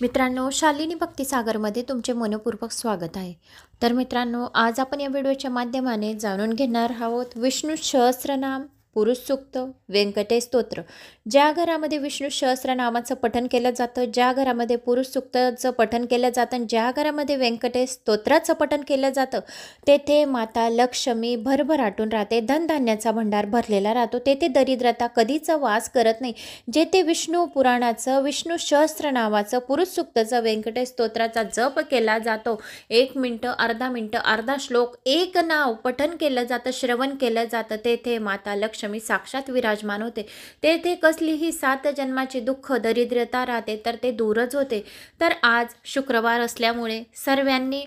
मित्रांनो, शालिनी भक्तिसागरमध्ये तुमचे मनपूर्वक स्वागत आहे। तर मित्रांनो, आज आपण या व्हिडिओच्या माध्यमाने जाणून घेणार आहोत विष्णू सहस्त्रनाम, पुरुष सूक्त, व्यंकटेश स्तोत्र। ज्या घरामध्ये विष्णू सहस्त्रनामाचं पठण केलं जातं, ज्या घरामध्ये पुरुष सूक्ताचं पठण केलं जातं, ज्या घरामध्ये व्यंकटेश स्तोत्राचं पठण केलं जातं, तेथे माता लक्ष्मी भरभराटून राहते, धनधान्याचा भंडार भरलेला राहतो, तेथे दरिद्रता कधीच वास करत नाही। जेथे विष्णू पुराणाचं, विष्णू सहस्त्रनामाचं, पुरुष सूक्ताचं, व्यंकटेश स्तोत्राचा जप केला जातो, 1 मिनिट, अर्धा मिनिट, अर्धा श्लोक, एक नाव पठण केलं जातं, श्रवण केलं जातं, तेथे माता लक्ष्मी साक्षात विराजमान होते। तेथे कसलीही 7 जन्माची दुःख दरिद्रता राहते तर ते दूरच होते। तर आज शुक्रवार असल्यामुळे सर्वांनी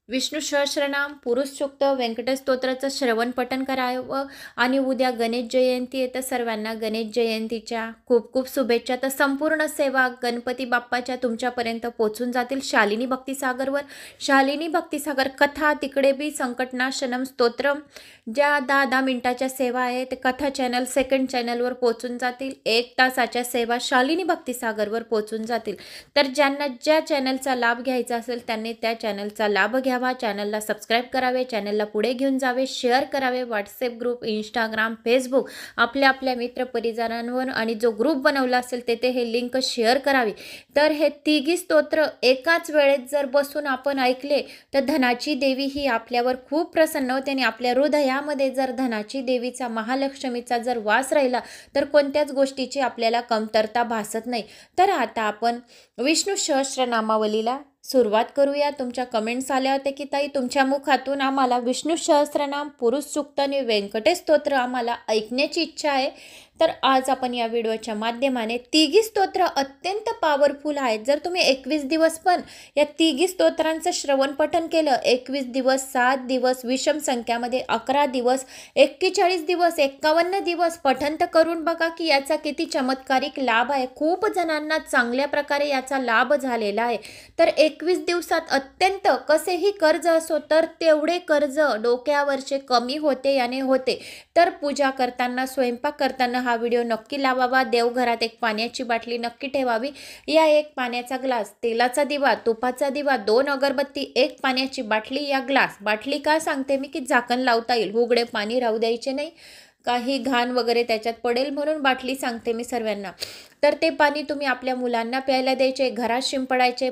विष्णू सहस्त्रनाम, पुरुष सूक्त, व्यंकटेश स्तोत्राचं श्रवण पठण करावं। आणि उद्या गणेश जयंती आहे, तर सर्वांना गणेश जयंतीच्या खूप खूप शुभेच्छा। तर संपूर्ण सेवा गणपती बाप्पाच्या तुमच्यापर्यंत पोहोचून जातील शालिनी भक्तिसागरवर। शालिनी भक्तिसागर कथा, तिकडे बी संकटनाशनम स्तोत्र, ज्या 10-10 मिनिटाच्या सेवा आहे ते कथा चॅनल सेकंड चॅनलवर पोहोचून जातील। 1 तासाच्या सेवा शालिनी भक्तिसागरवर पोहोचून जातील। तर ज्यांना ज्या चॅनलचा लाभ घ्यायचा असेल त्यांनी त्या चॅनलचा लाभ घ्यावा, चॅनलला सबस्क्राइब करावे, चॅनलला पुढे घेऊन जावे, शेअर करावे, व्हॉट्सअप ग्रुप, इंस्टाग्राम, फेसबुक आपल्या आपल्या मित्र परिवारांवर, आणि जो ग्रुप बनवला असेल तेथे हे लिंक शेअर करावी। तर हे तिघी स्तोत्र एकाच वेळेत जर बसून आपण ऐकले तर धनाची देवी ही आपल्यावर खूप प्रसन्न होते, आणि आपल्या हृदयामध्ये जर धनाची देवीचा, महालक्ष्मीचा जर वास राहिला तर कोणत्याच गोष्टीची आपल्याला कमतरता भासत नाही। तर आता आपण विष्णू सहस्त्रनामावलीला सुरुवात करूया। तुमच्या कमेंट्स आल्या होत्या की ताई तुमच्या मुखातून आम्हाला विष्णू सहस्त्रनाम, पुरुष सूक्त आणि व्यंकटेश स्तोत्र आम्हाला ऐकण्याची इच्छा आहे। तर आज आपण या व्हिडिओच्या माध्यमाने तिघी स्तोत्र अत्यंत पॉवरफुल आहेत। जर तुम्ही 21 दिवस पण या तिघी स्तोत्रांचं श्रवण पठण केलं, 21 दिवस, 7 दिवस, विषम संख्यामध्ये 11 दिवस, 41 दिवस, 51 दिवस पठण करून बघा की याचा किती चमत्कारिक लाभ आहे। खूप जणांना चांगल्या प्रकारे याचा लाभ झालेला आहे। तर 21 दिवसात अत्यंत कसेही कर्ज असो तर तेवढे कर्ज डोक्यावरचे कमी होते याने होते। तर पूजा करताना, स्वयंपाक करताना हा व्हिडिओ नक्की लावावा। देवघरात एक पाण्याची बाटली नक्की ठेवावी, या 1 पाण्याचा ग्लास, तेलाचा दिवा, तुपाचा दिवा, 2 अगरबत्ती, 1 पाण्याची बाटली, या ग्लास, बाटली का सांगते मी की झाकण लावता येईल, उघडे पाणी राहू द्यायचे नाही, काही घाण वगैरे त्याच्यात पडेल म्हणून बाटली सांगते मी सर्वांना। तर ते पाणी तुम्ही आपल्या मुलांना प्यायला द्यायचे, घरात शिंपडायचे,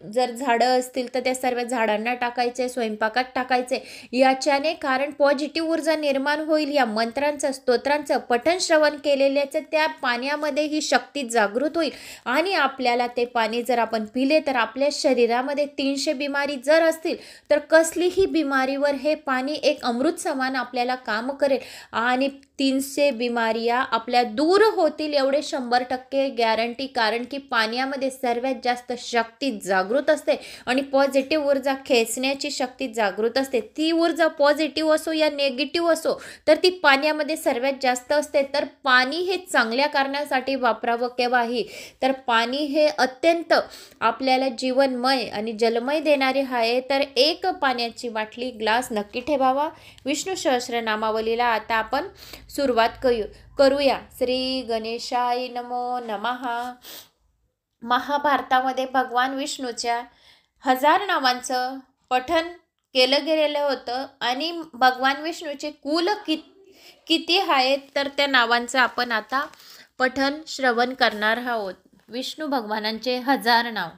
जर झाडं असतील तर त्या सर्व झाडांना टाकायचे, स्वयंपाकात टाकायचे, याच्याने कारण पॉझिटिव्ह ऊर्जा निर्माण होईल। या मंत्रांचं, स्तोत्रांचं पठण श्रवण केलेल्याचं त्या पाण्यामध्ये ही शक्ती जागृत होईल, आणि आपल्याला ते पाणी जर आपण पिले तर आपल्या शरीरामध्ये 300 बिमारी जर असतील तर कसलीही बिमारीवर हे पाणी एक अमृत समान आपल्याला काम करेल, आणि 300 बिमारिया आपल्या दूर होतील एवढे 100% गॅरंटी। कारण की पाण्यामध्ये सर्वात जास्त शक्ती जागृत असते, आणि पॉझिटिव्ह ऊर्जा खेचण्याची शक्ती जागृत असते। ती ऊर्जा पॉझिटिव्ह असो या नेगेटिव्ह असो तर ती पाण्यामध्ये सर्वात जास्त असते। तर पाणी हे चांगल्या कारणासाठी वापरावं केव्हाही। तर पाणी हे अत्यंत आपल्याला जीवनमय आणि जलमय देणारे आहे। तर 1 पाण्याची बाटली, ग्लास नक्की ठेवावा। विष्णू सहस्त्रनामावलीला आता आपण सुरुवात करूया। श्री गणेशाय नमो नमः। महाभारतामध्ये भगवान विष्णूच्या 1000 नावांचं पठण केलं गेलेलं होतं, आणि भगवान विष्णूचे कुल किती आहेत तर त्या नावांचं आपण आता पठण श्रवण करणार आहोत। विष्णू भगवानांचे 1000 नाव।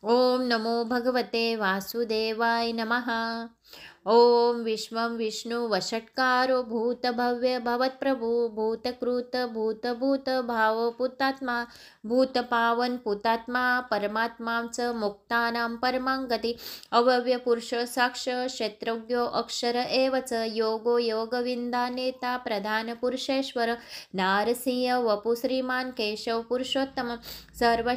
ओम नमो भगवते वासुदेवाय नमः। ओम विश्वं विष्णु वषट्कारो भूत भव्य भवत्प्रभु भूतकृत भूतभूत भाव पुतात्मा भूत पावन पुतात्मा परमात्मांच मुक्तानां परमांगती अव्यय पुरुष साक्ष क्षेत्रज्ञो अक्षर एवच योगो योगविंदा नेता प्रधान पुरुषेश्वर नारसिंह वपु श्रीमान केशव पुरुषोत्तम सर्व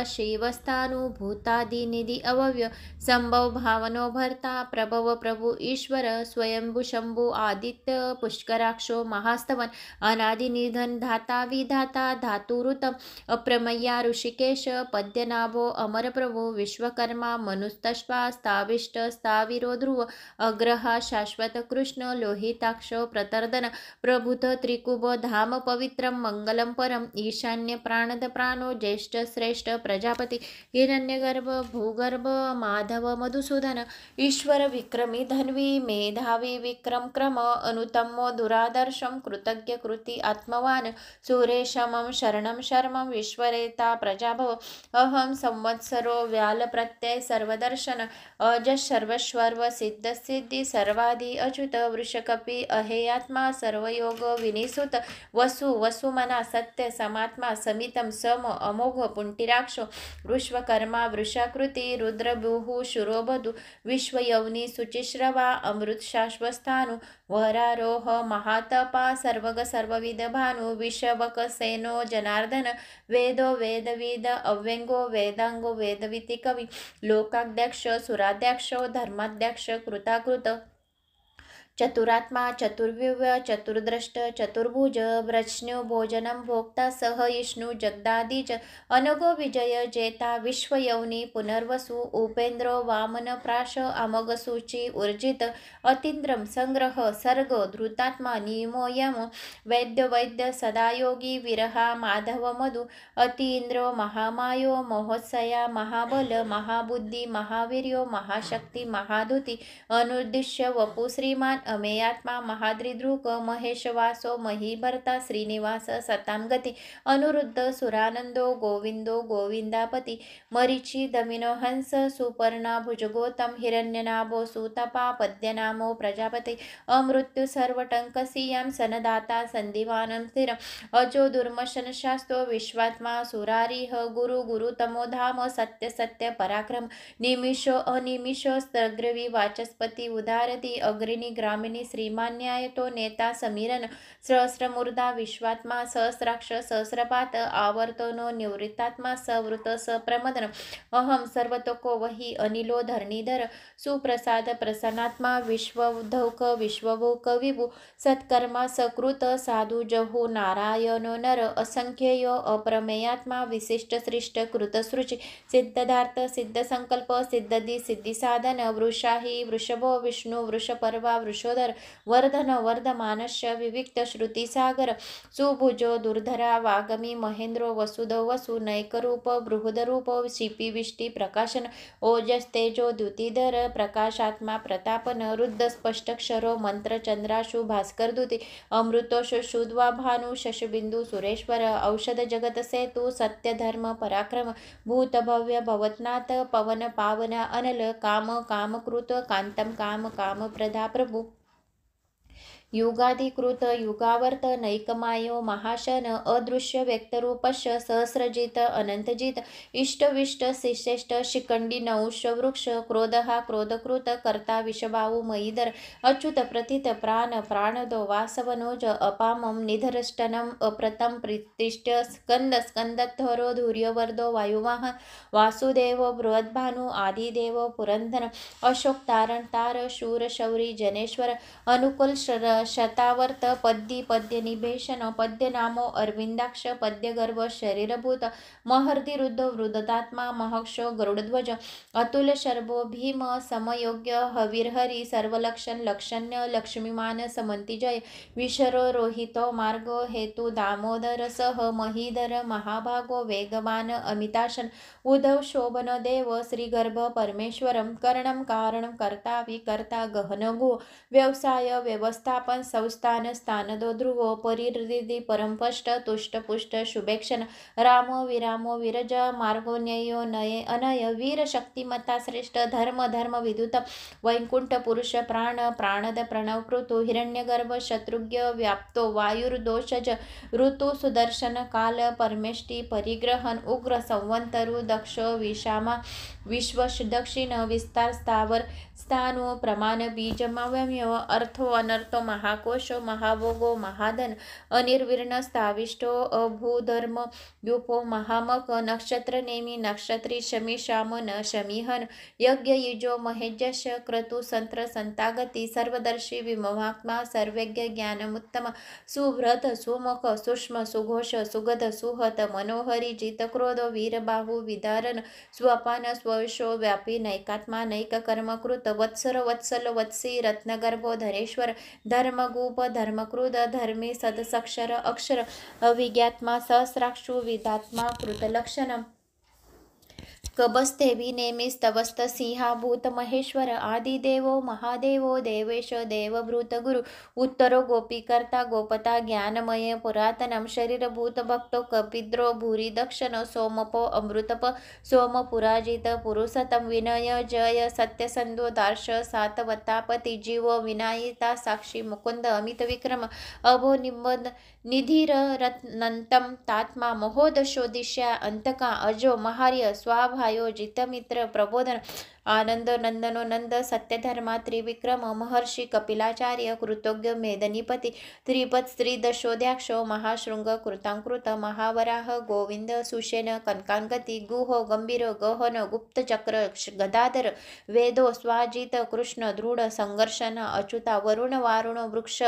शिवस्थानु भूतादि निधि अव्यय संभव भावनो भर्ता प्रभव प्रभु प्रभू ईश्वर स्वयंभू शंभू आदित्य पुष्कराक्षो महास्तवन अनादि निधन धाता विधाता धातुरुतम अप्रमय्या ऋषिकेश पद्यनाभो अमरप्रभो विश्वकर्मा मनुस्तश्वा स्थाविष्ट स्थाविरो ध्रुव अग्रहा शाश्वत कृष्ण लोहिताक्ष प्रतर्दन प्रभूत त्रिकुब धाम पवित्रम मंगलम परम ईशान्य प्राणद प्राणो ज्येष्ठ श्रेष्ठ प्रजापती हिरण्यगर्भ भूगर्भ माधव मधुसूदन ईश्वर विक्रमी धन्वी मेधावी विक्रम क्रम अनुतमो दुरादर्शम कृतज्ञ कृती आत्मवान सुरेशमं शरणं शर्मं विश्वरेता प्रजाभव अहम संवत्सरो व्याल प्रत्यय सर्वदर्शन अज सर्वस्वर्व सिद्ध सिद्धी सर्वादि अच्युत वृषकपी अहेयात्मा सर्वयोग विनिसुत वसु वसुमना सत्य समात्मा समितम सम अमोघ पुंटिराक्षो वृश्वकर्मा वृषाकृती रुद्रभूः शुरोबधु विश्वयवनी शुचिश्रवा अमृत शाश्वस्थानु वरारोह महातपा सर्वग सर्वविद भानु विषवक सेनो जनार्दन वेदो वेदविद अव्यंगो वेदांगो वेदविति कवी लोकाध्यक्ष सुराध्यक्षो धर्माध्यक्ष कृताकृत चतुरात्मा चतुर्व्यूह चतुर्द्रष्ट चतुर्भुज व्रज्ञो भोजनं भोक्ता सह विष्णु जगदादिज अनगो विजय जेता विश्वयवनी पुनर्वसु उपेंद्रो वामन प्राश अमगसूची ऊर्जित अतीन्द्रम संग्रह सर्ग धृतात्मा नियमो यम वैद्य वैद्य सदायोगी विरहा माधव मधु अतीन्द्रो महामायो महोत्सया महाबल महाबुद्धि महावीर्यो महाशक्ति महाधुति अनुद्दिश्य वपु श्रीमान अमेयात्मा महाद्रिदृक महेशवासो महीभर्ता श्रीनिवास सतांगती अनुरुद्ध सुरानंदो गोविंदो गोविंदापती मरीची दमिनो हंस सुपर्णा भुजगोतम हिरण्यनाभो सुतपा पद्यनामो प्रजापती अमृत्यू सर्वटंकसियं सनदाता संदिवानं स्थिर अजो दुर्मशन शास्तो विश्वात्मा सुरारिह गुरु गुरुतमो धाम सत्य सत्य पराक्रम निमिषो अनिमिषो स्तग्रवी वाचस्पती उदारती अग्रिणी ग्रामिणी श्रीमान्यायतो नेता समीरन सहस्रमूर्धा विश्वात्मा सहस्राक्ष सहस्रपात आवर्तनो निवृत्तात्मा सवृत सप्रमदन अहम सर्वतोको वही अनिलो धरणीधर सुप्रसाद प्रसन्नात्मा विश्वधौक विश्वभोक विभू सत्कर्मा सकृत साधु जहू नारायणो नर असंख्येयो अप्रमेयात्मा विशिष्ट श्रेष्ठ कृतसृची सिद्धदार्थ सिद्ध संकल्प सिद्धदी सिद्धिसाधन वृषाही वृषभो विष्णु वृषपर्वा वृषोदर वर्धन वर्धमानस्य विविक्त श्रुतिसागर सुभुजो दुर्धरा वागमी महेंद्रो वसुदो वसु नैकरूप बृहदरूप शिपी विष्टी प्रकाशन ओजस तेजो द्युतिधर प्रकाशात्मा प्रतापन रुद्ध स्पष्टक्षरो मंत्र चंद्राशु भास्कर दुती अमृतोष शुद्वा भानु शशबिंदु सुरेश्वर औषध जगत सेतु सत्य धर्म पराक्रम भूत भव्य भवतनाथ पवन पावन अनल काम कामकृत कांतम काम काम प्रदा प्रभु युगाधिकृत युगावर्त नैकमायो महाशन अदृश्य व्यक्तरूपस्य सहस्रजित अनंतजित इष्टविष्ट शिश्रेष्ठ शिखंडी नौष वृक्ष क्रोधहा क्रोधकृत कर्ता विषबाहु मयीधर अच्युत प्रथित प्राण प्राणदो वासवनोज अपामम निधरष्टनम अप्रतम प्रीतिष्ट स्कंद स्कंदध्वरो धूर्यवर्धो वायुवाहन वासुदेव बृहद्भानु आदिदेव पुरंदर अशोक तारण तार शूर शौरी जनेश्वर अनुकूल शतावर्त पद्दी पद्य निभेशन पद्यनामो अरविंदाक्ष पद्यगर्भ शरीरभूत महर्दि रुद्ध वृद्धतात्मा महक्षो गरुडध्वज अतुल शर्भो भीम समयोग्य हवीरहरी सर्वलक्षण लक्षण्य लक्ष्मीमान समंतिजय विशरो रोहितो मार्गो हेतु दामोदर सह महीधर महाभागो वेगवान अमिताशन उद्धव शोभन देव श्रीगर्भ परमेश्वरम करणं कारणं कर्ता विकर्ता गहनगो व्यवसाय व्यवस्थापन संस्थान स्थानदो ध्रुवो परिहृदी परमपष्ट तुष्टपुष्ट शुभेक्षण रामो विरामो विरज मार्गो न्ययो नये अनय वीर शक्तिमता श्रेष्ठ धर्म धर्म विदुत वैकुंठ पुरुष प्राण प्राणद प्रणवकृतु हिरण्यगर्भ शत्रुघ्न व्याप्तो वायुर्दोषज ऋतु सुदर्शन काल परमेष्टि परिग्रहण उग्र संवंतरु दक्ष विषामा विश्वश दक्षिण विस्तार स्थावर स्थाणु प्रमाण बीजमव्यय अर्थो अनर्थो महाकोश महाभोगो महाधन अनिर्विर्ण स्थाविष्टो अभूधर्म युपो महामक नक्षत्र नेमी नक्षत्री शमी शामन शमीहन यज्ञ युजो महेजश क्रतु संत्र संतागती सर्वदर्शी विमवात्मा सर्वज्ञ ज्ञानमुत्तम सुव्रत सुमुख सूक्ष्म सुघोष सुगध सुहत मनोहरी जितक्रोध वीरबाहु विदारण स्वपान स्वशो व्यापी नैकात्मा नैककर्मकृत वत्सर वत्सल वत्सी रत्नगर्भो धरेश्वर धर्मगूप धर्मकृद धर्मी सदसक्षर अक्षर अविज्ञात्मा सहस्राक्षु विदात्मा कृतलक्षण कबस्ते नेमी स्तवस्त सिंहा भूत महेश्वर आदिदेवो महादेवो देवेश देवभृत गुरु उत्तरो गोपीकर्ता गोपता ज्ञानमय पुरातनम शरीरभूत भक्तो कपिद्रो भूरी दक्षिण सोमपो अमृतप सोम पुराजित पुरुषतम विनय जय सत्यसंधो दार्श सातवतापति जीवो विनायिता साक्षी मुकुंद अमित विक्रम अभो निबंध निधिर रत्नंतम तात्मा महोदशो दिश्या अंतका अजो महार्य स्वाभायो जितमित्र प्रबोधन आनंद नंदनो नंद सत्यधर्मा त्रिविक्रम महर्षी कपिलाचार्य कृतज्ञ मेदनीपती त्रिपद स्त्रीदशोध्याक्षो महाशृंग कृतांकृत महावराह गोविंद सुषेण कनकांगती गुह गंभीर गहन गुप्तचक्र गदाधर वेदो स्वाजित कृष्ण दृढ संघर्षण अच्युता वरुण वारुण वृक्ष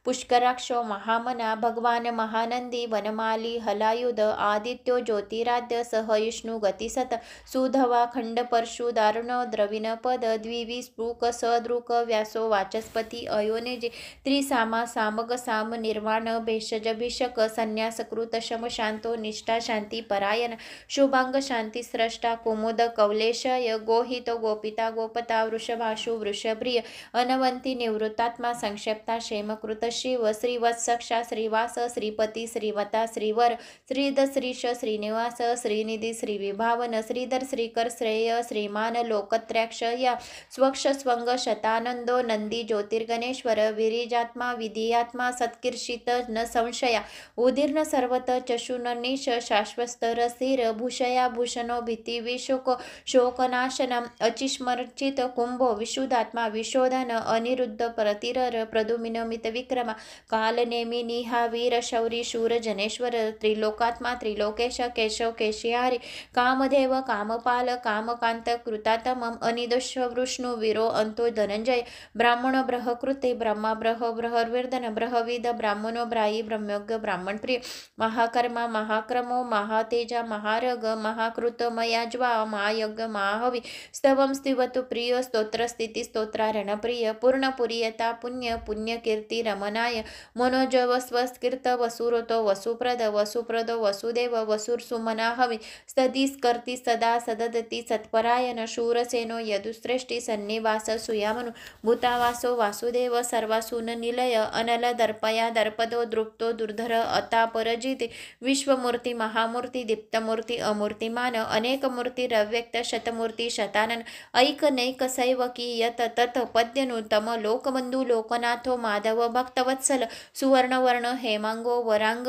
पुष्कराक्षो महामना भगवान महानंदी वनमाली हलायुध आदित्यो ज्योतिराद्य सहयिष्णु गतिसत सुधवा खंड परशु दारुण द्रविण पद द्विवी स्पृक सदृक व्यासो वाचस्पती अयोनिजे त्रिसामा सामग साम निर्वाण भेषज भिषक संन्यासकृत शम शांतो निष्ठा शांती परायण शुभांग शांती स्रष्टा कुमुद कौलेशय गोहितो गोपिता गोपता वृषभाशु वृषप्रिय अनवंती निवृत्तात्मा संक्षेप्ता क्षेमकृत शिव श्रीवत्सक्षा श्रीवास श्रीपती श्रीवता श्रीवर श्रीद श्रीश श्रीनिवास श्रीनिधी श्रीविभावन श्रीधर श्रीकर श्रेय श्रीमान लोकत्रयाक्षय स्वक्ष स्वंग शतानंदो नंदी ज्योतिर्गणेश्वर विरिजात्मा विधियात्मा सत्कीर्षित न संशया उदीर्ण सर्वत चशुननिश शाश्वस्तर स्थिर भूषया भूषणो भीती विशोको शोकनाशनम अचिस्मर्चित कुंभो विशुद्धात्मा विशोधन अनिरुद्ध प्रतिरर प्रदुमिनमित विक्रमा कालनेमी निहा वीर शौरी शूर जनेश्वर त्रिलोकात्मा त्रिलोकेश केशव केशिहारी कामदेव कामपाल कामकांत कृतातमम अनिदश वृष्णु वीरो अंतो धनंजय ब्राह्मण ब्रहकृते ब्रह्मा ब्रहर्वर्धन ब्रहविद ब्राह्मणो ब्राही ब्रह्मज्ञ ब्राह्मणप्रिय महाकर्मा महाक्रमो महातेजा महारग महाकृत मयाज्वा महायज्ञ महाहवी स्तवम स्तिवतु प्रिय स्तोत्र स्थिती स्तोत्रारणप्रिय पूर्णपुरीयता पुण्य पुण्यकीर्ती रमणाय मनोजव स्वस्कीर्त वसुरतो वसुप्रद वसुप्रदो वसुदेव वसुरसुमना हवी सदीस्कर्ती सदा सददती सत्परायण शूरसेनो यदुश्रेष्ठी सन्निवास सुयामनु भूतावासो वासुदेव सर्वासून निलय अनल दर्पया दर्पदो दृप्तो दुर्धर अतापरजिते विश्वमूर्ती महामूर्ती दीप्तमूर्ती अमूर्तिमान अनेक मूर्ती रव्यक्त शतमूर्ती शतानन ऐक नैक सैवकी यत तत पद्यनुतम लोकबंधू लोकनाथो माधव भक्तवत्सल सुवर्णवर्ण हेमांगो वरांग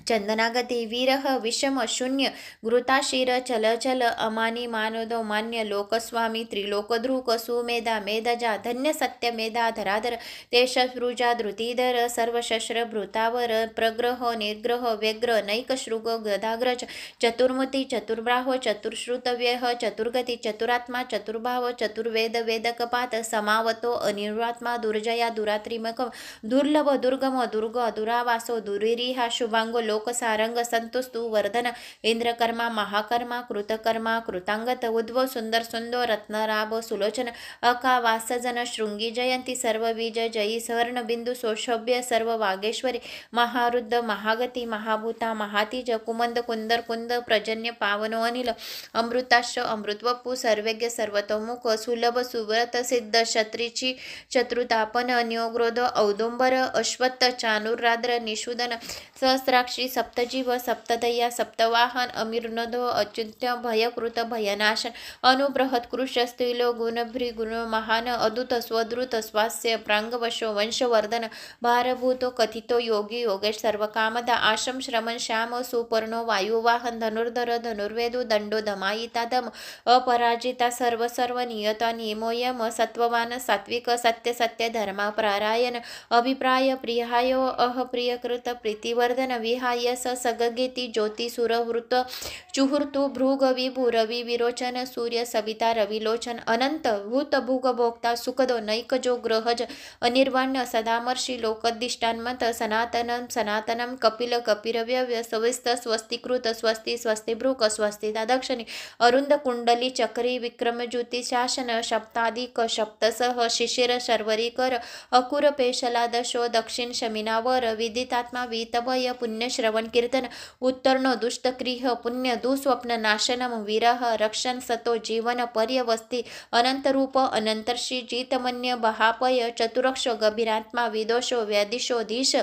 चंदनागती विरह विषम शून्य घृताशीर चलचल अमानी मानदो मान्य लोकस्वामी त्रिलोकध्रुक सुमेधा मेधजा धन्य सत्य मेधा धराधर तेशस्पृजा धृतीधर सर्वशस्त्र भृतावर प्रग्रह निर्ग्रह व्यग्र नैकशृग गदाग्रज चतुर्मुती चतुर्ब्राहो चतुर्श्रुतव्यः चतुर्गती चतुरात्मा चतुर्भाव चतुर्वेद वेदकपात समावतो अनिर्वात्मा दुर्जया दुरात्रिमक दुर्लभ दुर्गम दुर्ग दुरावासो दुरिहा शुभांगो लोकसारंग संतुस्तु वर्धन इंद्रकर्मा महाकर्मा कृतकर्मा कृतांगत उद्भव सुंदर सुंदो रत्नराभ सुलोचन अका वासजन शृंगी जयंती सर्व बीज जयी स्वर्ण बिंदू सौशभ्य सर्व वागेश्वरी महारुद्ध महागती महाभूता महातीज कुमंद कुंदर कुंद प्रजन्य पावनो अनिल अमृताश अमृतवपू सर्वज्ञ सर्वतोमुख सुलभ सुव्रत सिद्ध शत्रीची शत्रुतापन न्योग्रोध औदुंबर अश्वत्थ चानुराद्र निषुदन सहस्राक्ष सप्ताक्षी सप्तजीव सप्तदया सप्तवाहन अमीरुनदो अच्युत्य भयकृत भयनाशन अनुबृहत कृश स्त्रीलो गुण महान अदूत स्वद्रुत स्वास्य प्रांगवशो वंशवर्धन भारभूतो कथितो योगी योगेश सर्वकामदा आशम श्रमण श्याम सुपर्णो वायुवाहन धनुर्धर धनुर्वेदो दंडो धमायिता धम अपराजिता सर्व नियता नियमोयम सत्ववान सात्विक सत्य सत्य धर्मा प्रारायण अभिप्राय प्रियाय अहप्रियकृत प्रीतिवर्धन विहाय सगगेती ज्योती सुरवृत चुहूर्तु भृग विभुरवि विरोचन सूर्य सविता रविलोचन अनंत भूत भुग भोक्ता सुखदो नैकजो ग्रहज अनिर्वाण्य सदामर्षि लोकदिष्टान्मत सनातनम कपिल कपिरव्यव्य सविस्त स्वस्तिकृत स्वस्ति स्वस्तिभृक स्वस्ति दक्षिणी अरुंद कुंडली चक्री विक्रम ज्योति शासन सप्ताधिक सप्तसह शिशिर शर्वरीकर अकुर पेशला दशो दक्षिण शमिनावर विदितात्मा वीतभय पुण्य श्रवण कीर्तन उत्तर्णो दुष्टक्रिय पुण्य दुस्वप्न नाशनम विरह रक्षण सतो जीवन पर्यवस्थी अनंतरूप अनंतर्षी जितमन्य बहापय चतुरक्ष गभीरात्मा विदोषो व्यादिशो धीश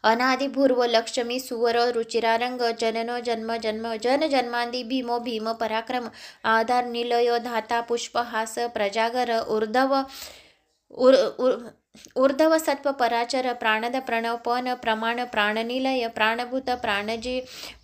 अनादिभूर्व लक्ष्मी सुवर रुचिरारंग जननो जन्म जन्म जन जन्मांदी भीमो भीम पराक्रम आधार निलयो धाता पुष्पहास प्रजागर ऊर्ध्व सत्व पराचर प्राणद प्रणवपन प्रमाण प्राणनिलय प्राणभूत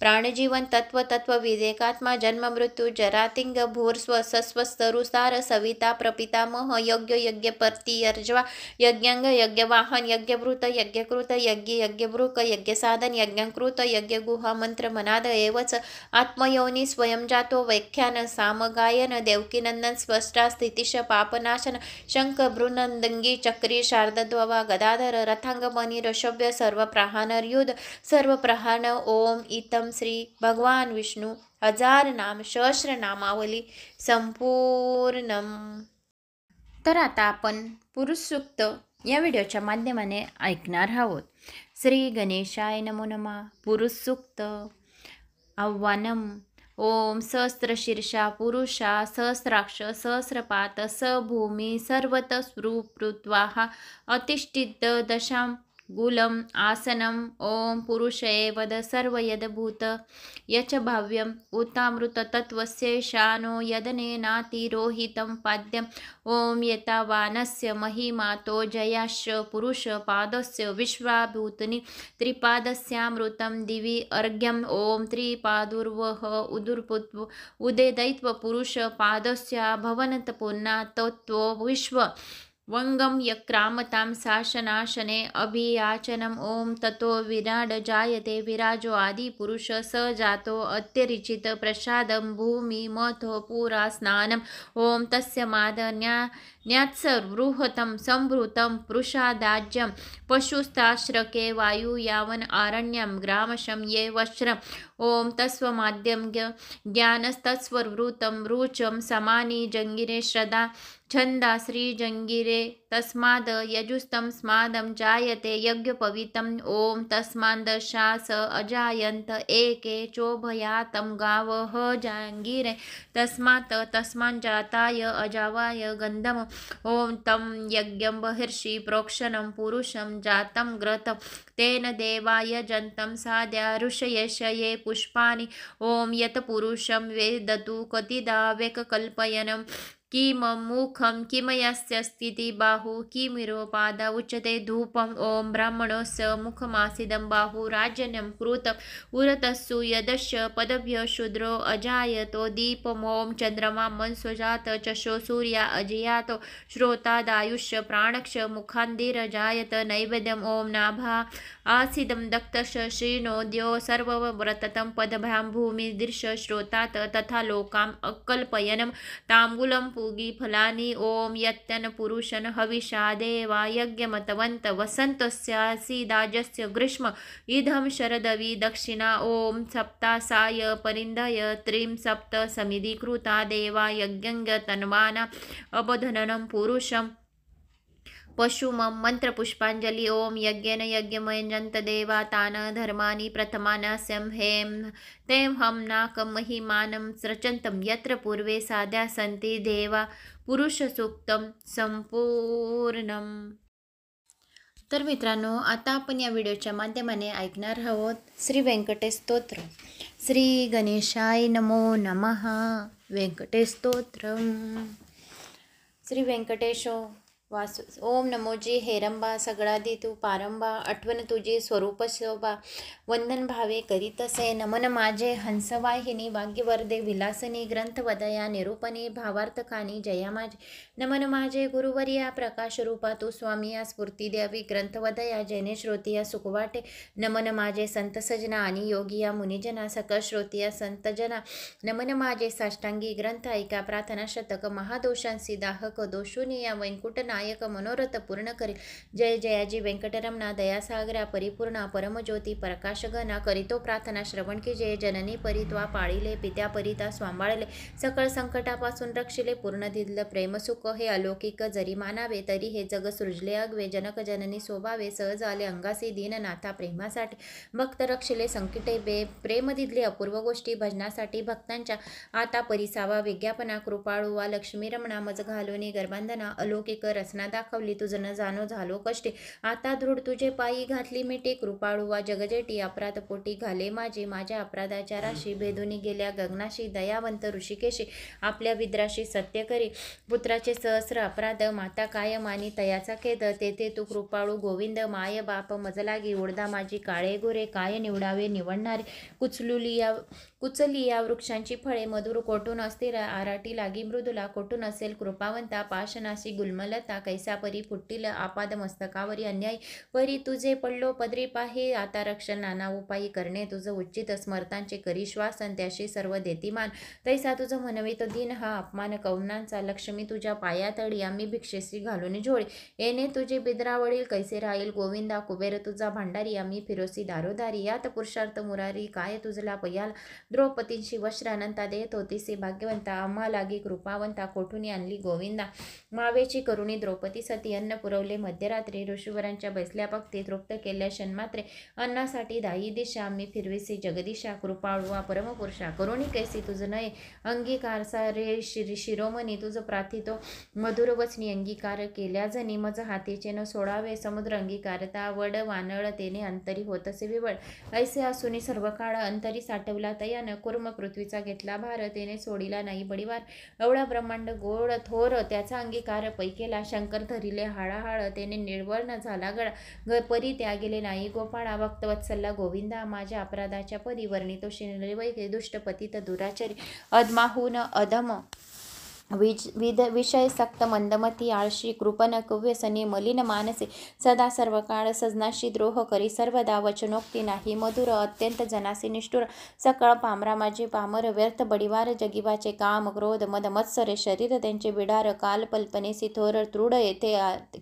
प्राणजीवन तत्व तत्व विवेकात्मा जन्म मृत्यू जरातिंग भूर्स्व सस्वस्तरुसार सविता प्रपितामह यज्ञ यज्ञपर्ती यज्वा यज्ञांग यज्ञवाहन यज्ञभृत यज्ञकृत यज्ञ यज्ञभृक यज्ञसाधन यज्ञकृत यज्ञगुहा मंत्र मनाद एवच आत्मयोनी स्वयं जातो व्याख्यान सामगायन देवकीनंदन स्पष्टा स्थितिश पापनाशन शंख भ्रुनंदंगी चक्री शारदद्ववा गदाधर रथांगमणि ऋषभ्य सर्वप्रहानर्युध सर्वप्रहान ओम इतम श्री भगवान विष्णू हजार नाम सहस्र नामावली संपूर्णम। तर आता आपण पुरुष सूक्त या व्हिडिओच्या माध्यमाने ऐकणार आहोत। श्री गणेशाय नमो नमः। पुरुष सूक्त आव्हानम ओम सहस्रशीर्षा पुरुषा सहस्राक्ष सहस्रपात स भूमी सर्वत स्वृत्वाः अतिष्ठित दशां गुलम आसनम ओम पुरुषये वद सर्वयदभूत यच भाव्यम उतामृत तत्वस्य शानो यदनेनातिरोहितं पाद्यम ओम यतावानस्य महिमातो जयाश्च पुरुष पादस्य विश्वाभूतनि त्रिपादस्यामृतं दिवि अर्घ्यम ओम त्रिपादुर्वह उदुर्पुत्व उदेदैत्व पुरुष पादस्य भवनत पुन्ना तत्व विश्व वंगम यक्रामतां शासनाशने अभियाचनम ओम ततो विराड जायते विराजो आदि पुरुष स जातो अत्यरिचित प्रसादम भूमि मथो पुरा स्नानम ओम तस्य न्यात्सर्वृहतं संभृतं पुरुषादाज्यं पशुस्ताश्रके वायु यावन आरण्यं ग्रामशं ये वश्रम ओम तस्वमाद्यं ज्ञानस्तस्वृतं रुचं समानि जंगिरे श्रद्धा छंदा श्री जंगिरे तस्माद यजुस्तं स्मादं जायते यज्ञपवितं ओम तस्मादशास अजायन्त एके चोभयातं गावः जांगिरे तस्मात् तस्माज्जाताय अजावाय गन्धम ओम तं यज्ञं बहिर्षि प्रोक्षणं पुरुषं जातं ग्रतं तेन देवाय जन्तं साद्या ऋषयशये पुष्पाणि ओम यत पुरुषं वेदतु कतिदा वेककल्पयनं किम मुखं किम यस्य स्थिति बाहु किमिरोपाद उच्यते धूपम ओम ब्राह्मणस्य मुखमासीदं बाहु राजन्यं कृतं उरतस्सु यदस्य पदभ्य शूद्रो अजायतो दीपम ओम चंद्रमा मनस्वजात चशो सूर्या अजयातो श्रोतादायुष्य प्राणक्ष मुखान्दिरजायत नैवेद्यम ओम नाभा आसीदं दक्तश श्रीनोद्यो सर्वव्रततं पदभ्यां भूमिदृश श्रोतात तथा लोकाम् अकल्पयनं ताम्बूलं पूगी फलानि ओम यत्यन पुरुषन हविषा देवा यज्ञमतवन्त वसन्तस्यासीदाजस्य ग्रीष्म इदं शरदवि दक्षिणा ओम सप्तासाय परिन्धय त्रिं सप्त समिधिकृता देवा यज्ञं तन्वाना अबधननं पुरुषं पशुमं मंत्रपुष्पांजलि ओम यज्ञेन यज्ञमयजन्त देवा तान धर्माणि प्रथमानास्यं हेम तें हम नाकं महिमानं सृजन्तं यत्र पूर्वे साध्या सन्ति देवा पुरुषसूक्तं संपूर्णम्। तर मित्रांनो, आता आपण या व्हिडिओच्या माध्यमाने ऐकणार आहोत श्री व्यंकटेश स्तोत्र. श्री गणेशाय नमो नमः. व्यंकटेश स्तोत्रम. श्री व्यंकटेशो वासु. ओम नमोजी हेरंबा सगळादी तू पारंबा. आठवण तुझी स्वरूप शोभा. वंदन भावे करीतसे. नमन माझे हंसवाहिनी. भाग्यवर्धे विलासनी. ग्रंथवदया निरूपणी. भावार्थकानी जया माझे. नमन माझे गुरुवर्या प्रकाश रूपा तू स्वामी या स्फूर्ती द्यावी. ग्रंथवदया जैने श्रोतिया सुख वाटे. नमन माझे संत सजना आणि योगिया मुनिजना. सकळ श्रोतिया संतजना. नमन माझे साष्टांगी ग्रंथ ऐका. प्रार्थना शतक महादोषांसी दाहक. दोषुनिया वैकुंठ नायक मनोरथ पूर्ण करेल. जय जयाजी व्यंकटरमणा. दयासागरा परिपूर्णा. परमज्योती प्रकाशगणा. करीतो प्रार्थना श्रवण की जय. जननी परित्वा पाळिले. पित्या परिता सांभाळले. सकळ संकटापासून रक्षिले. पूर्ण दिलं प्रेमसुख हे अलौकिक जरी मानावे. तरी हे जग सृजले अगवे. जनक जननी शोभावे. सहज आले अंगासी दीननाथा प्रेमासाठी. भक्त रक्षिले संकटे बे. प्रेम दिले अपूर्व गोष्टी भजनासाठी भक्तांच्या. आता परिसावा विज्ञापना. कृपाळुवा लक्ष्मी रमणा. मज घालोनी गर्भांधना. अलौकिक रचना दाखवली. तुझं न जाणो झालो कष्टे. आता दृढ तुझे पायी घातली मिठी. कृपाळुवा जगजेटी. अपराध पोटी घाले माझी. माझ्या अपराधाच्या राशी. भेदुनी गेल्या गगनाशी. दयावंत ऋषिकेशी. आपल्या विद्राशी सत्य करी. पुत्राचे सहस्र अपराध. माता काय मानी तयाचा खेद. तेथे तू कृपाळू गोविंद. माय बाप मजलागी. उडदा माझी काळे गोरे. काय निवडावे निवडणारे. कुचली या वृक्षांची फळे. मधुर कोठून असतील आराटी लागी मृदुला. कोठून असेल कृपावंता. पाशनाशी गुलमलता. कैसा परी फुट्टील आपाद मस्तकावरी. अन्याय परी तुझे पडलो पदरी पाहे. आता रक्षण नाना उपायी करणे तुझं उचित. स्मरतांचे करी श्वासन. त्याशी सर्व देतीमान. तैसा तुझं म्हणवित दिन हा अपमान कौनांचा. लक्ष्मी तुझ्या पायातळी. आम्ही भिक्षेशी घालून झोळी. येणे तुझे बिद्रावळील. कैसे राहील गोविंदा. कुबेर तुझा भांडारी. आम्ही फिरोसी दारोदारी. यात पुरुषार्थ मुरारी. काय तुझला पयाल. द्रौपदींशी वस्त्रानंता देत होतीसे भाग्यवंता. आम्हा लागी कृपावंता. कोठून आणली गोविंदा. मावेची करुणी द्रौपदी सती. अन्न पुरवले मध्यरात्री. ऋषीवरांच्या बैसल्या भक्ती. तृप्त केल्या क्षणमात्रे. अन्नासाठी दायी दिशा. आम्ही फिरविसे जगदिशा. कृपाळुवा परमपुरुषा. करुणी कैसी तुझ नये अंगीकार. सारे शिरोमणी तुझ प्रार्थितो मधुर वचनी. अंगीकार केल्या जनी. मज हातीचे न सोडावे समुद्र. अंगीकारता वड वानळ तेने अंतरी होतसे विवळ. ऐसे असूनी सर्व काळ अंतरी साठवला तयान. कुर्म पृथ्वीचा घेतला भार. तेने सोडिला नाही बडीवार. एवढा ब्रह्मांड गोड थोर. त्याचा अंगीकार पैकेला. शंकर धरिले हाळाहाळ. तेने निर्वळ न झाला गळा. परी त्यागेले नाही गोपाळा. भक्तवत्सला गोविंदा. माझ्या अपराधाच्या परी. वर्णितो शिनले वैके. दुष्ट पतित दुराचारी. अधमाहून अधम विषय सक्त मंदमती. आळशी कृपण कुव्यसनी. मलिन मानसे. सदा सर्व काळ सजनाशी द्रोह करी. सर्वदा वचनोक्ती नाही मधुर. अत्यंत जनासी निष्ठुर. सकळ पामरा माझे पामर. व्यर्थ बडिवार. जगिवाचे काम क्रोध मद मत्सरे. शरीर त्यांचे बिडार. काल कल्पनेसी थोर. तृढ येथे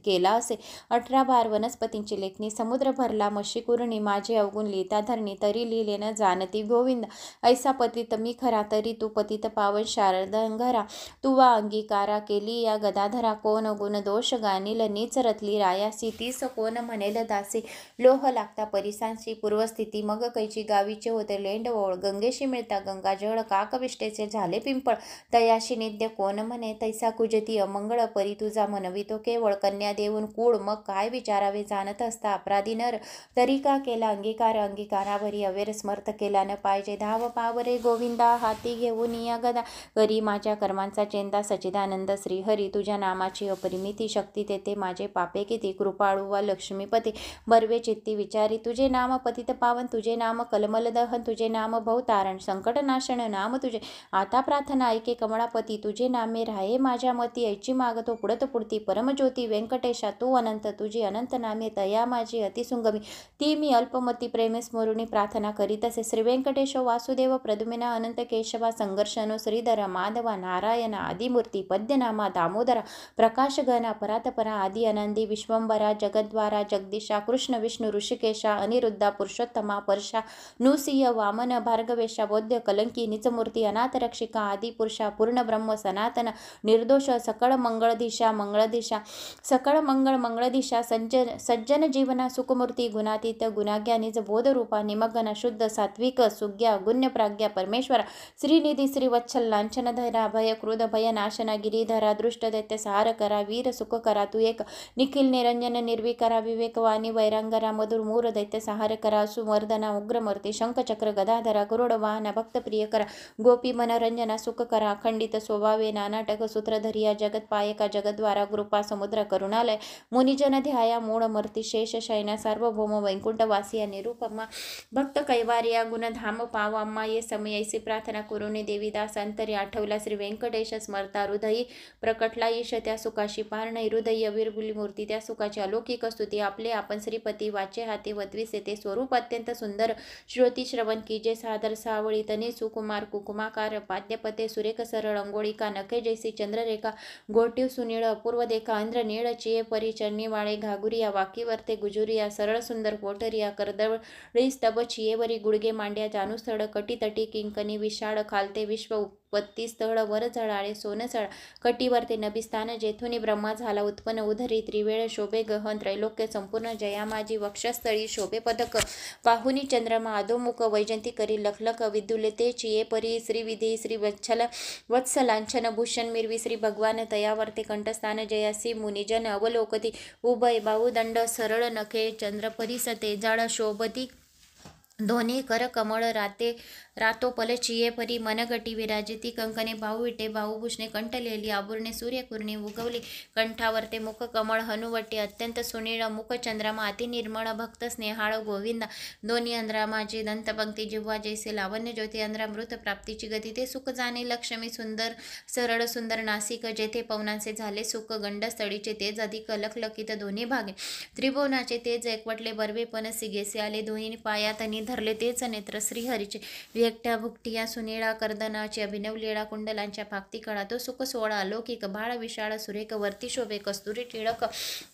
केला असे 18 भार. वनस्पतींची लेखणी. समुद्र भरला मशीकुरणी. माझे अवगुण लिहिता धरणी. तरी लिहिले न जाणती गोविंद. ऐसा पतित मी खरा. तरी तू पतित पावन शारदंघरा. तुवा अंगीकारा केली या गदाधरा. कोण गुण दोष गाणील नीच रतली रायासी. तीस कोण म्हणेल दासी. लोह लागता परिसांशी. पूर्वस्थिती मग कैची. गावीचे होते लेंड ओळ. गंगेशी मिळता गंगाजळ. काकविष्टेचे झाले पिंपळ. तयाशी नित्य कोण म्हणे. तैसा कुजती अमंगळ. परी तुझा म्हणवितो केवळ. कन्या देऊन कूळ. मग काय विचारावे जाणत असता अपराधी नर. तरी का केला अंगीकार. अंगीकारावरी अवेर. स्मर्थ केला न पाहिजे धाव. पावरे गोविंदा. हाती घेऊन या गदा. करी माझ्या कर्मांचा चेंदा. सच्चिदानंद श्रीहरी. तुझ्या नामाची अपरिमिती शक्ती. तेथे माझे पापे किती. कृपाळुवा लक्ष्मीपती. बर्वे चित्ती विचारी. तुझे नाम पतित पावन. तुझे नाम कलमल दहन. तुझे नाम भवतारण. संकटनाशन नाम तुझे. आता प्रार्थना ऐके कमळापती. तुझे नामे राहे माझ्या मती. ऐची मागतो पुढत पुढती. परमज्योती व्यंकटेशा तू अनंत. तुझी अनंत नामे तया माझी अतिसुंगमी. ती मी अल्पमती प्रेमे स्मरुणी प्रार्थना करीतसे. श्री व्यंकटेश वासुदेव प्रद्युम्ना अनंत केशवा. संघर्षणो श्रीधर माधवा नारायण आदिमूर्ती. पद्यनामा दामोदरा. प्रकाशगणा परातपरा. आदि अनंदी विश्वंभरा. जगद्वारा जगदीशा. कृष्ण विष्णू ऋषिकेशा. अनिरुद्धा पुरुषोत्तमा. परशा नृसिंह वामन भार्गवेशा. बौद्ध कलंकी निजमूर्ती. अनाथ रक्षिका. आदिपुरुषा. पूर्ण ब्रह्म सनातन निर्दोष. सकळ मंगळदिशा मंगळदिशा. सकळ मंगळदिशा. सज्जन जीवना सुखमूर्ती. गुणातीत गुणाज्ञा. निज बोध रूपा. निमग्न शुद्ध सात्विक सुज्ञा. गुण्य प्राज्ञा परमेश्वरा. श्रीनिधी श्रीवत्सल लांछनधरा. भय क्रोध भय भय नाशना गिरीधरा दृष्ट दैत्य सहार करा वीर सुख करा तू एक निखिल निरंजन निर्विकारा विवेकवाणी वैरांगरा मधुर मूर दैत्य सहार करा सुवर्धना उग्रमूर्ती शंख चक्र गदाधरा गरुड वाहना भक्त प्रिय करा गोपी मनोरंजना सुख करा अखंडित स्वभावे नानाटक सूत्रधरिया जगत पायका जगद्वारा कृपा समुद्र करुणालय मुनिजन ध्याया मूढमूर्ती शेष शयना सार्वभौम वैकुंठवासिया निरुपमा भक्त कैवार्या गुणधाम पावाम्मा ये समयैसी प्रार्थना करुणे देवीदास अंतरी आठवला श्री व्यंकटेश स्मरता हृदयी प्रकटला ईश त्या सुखाशी पारण हृदय विरबुली मूर्ती त्या सुखाची अलौकिक स्तुती आपले आपण श्रीपती वाचे हाती वत्विसे ते स्वरूप अत्यंत सुंदर श्रोती श्रवण कीजे सादर सावळी तने सुकुमार कुकुमाकार पाद्यपते सुरेख सरळ अंगोळिका नखे जैसी चंद्ररेखा गोटीव सुनीळ अपूर्व देखा इंद्र नीळ चिये परी चरणी वाळे घागुरिया वाकीवर्ते गुजुरिया सरळ सुंदर कोठरिया करदळी स्तभ चियेवरी गुडगे मांड्या जानुस्थळ कटीतटी किंकणी विशाळ खालते विश्व उत्पत्ती स्थळ वर झळाळे सोनसळ कटीवरते नभिस्थान जेथुनी ब्रह्मा झाला उत्पन्न उधरी त्रिवेळ शोभे गहन त्रैलोक्य संपूर्ण जयामाजी वक्षस्थळी शोभे पदक पाहुनी चंद्रमा अधोमुख वैजंती करी लखलख विद्युलते चिये परी श्रीविधी श्री वत्सलांछन भूषण मिरवी श्री भगवान तयावर्ते कंठस्थान जयासी मुनिजन अवलोकती उभय बाहुदंड सरळ नखे चंद्रपरिसते जळ शोभती दोन्ही कर कमळ रातोपल चिये परी मनगटी विराजिती कंकणे बाहुविटे बाहुभूषणे कंठलेली आभूर्णे सूर्यकुर्णी उगवली कंठावरते मुख कमळ हनुवटी अत्यंत सुनीळ मुख चंद्रमा अति निर्मळ भक्त स्नेहाळ गोविंदा दोन्ही अंध्रामाची दंतपंक्ती जिव्हा जैसे लावण्य ज्योती अंध्रामृत प्राप्तीची गती ते सुख जाणे लक्ष्मी सुंदर सरळ सुंदर नासिक जेथे पवनांचे झाले सुख गंडस्थळीचे तेज अधिक लखलखित दोन्ही भागे त्रिभुवनाचे तेज एकवटले बर्वे पण सिगेसे आले दोन्ही पायातनी धरले तेच नेत्र श्रीहरीचे एकट्या भुकटिया सुनीळा कर्दनाची अभिनव लीळा कुंडलांच्या फाक्ती कळा तो सुख सोळा अलौकिक बाळ विशाळ सुरेख वरती शोभे कस्तुरी टिळक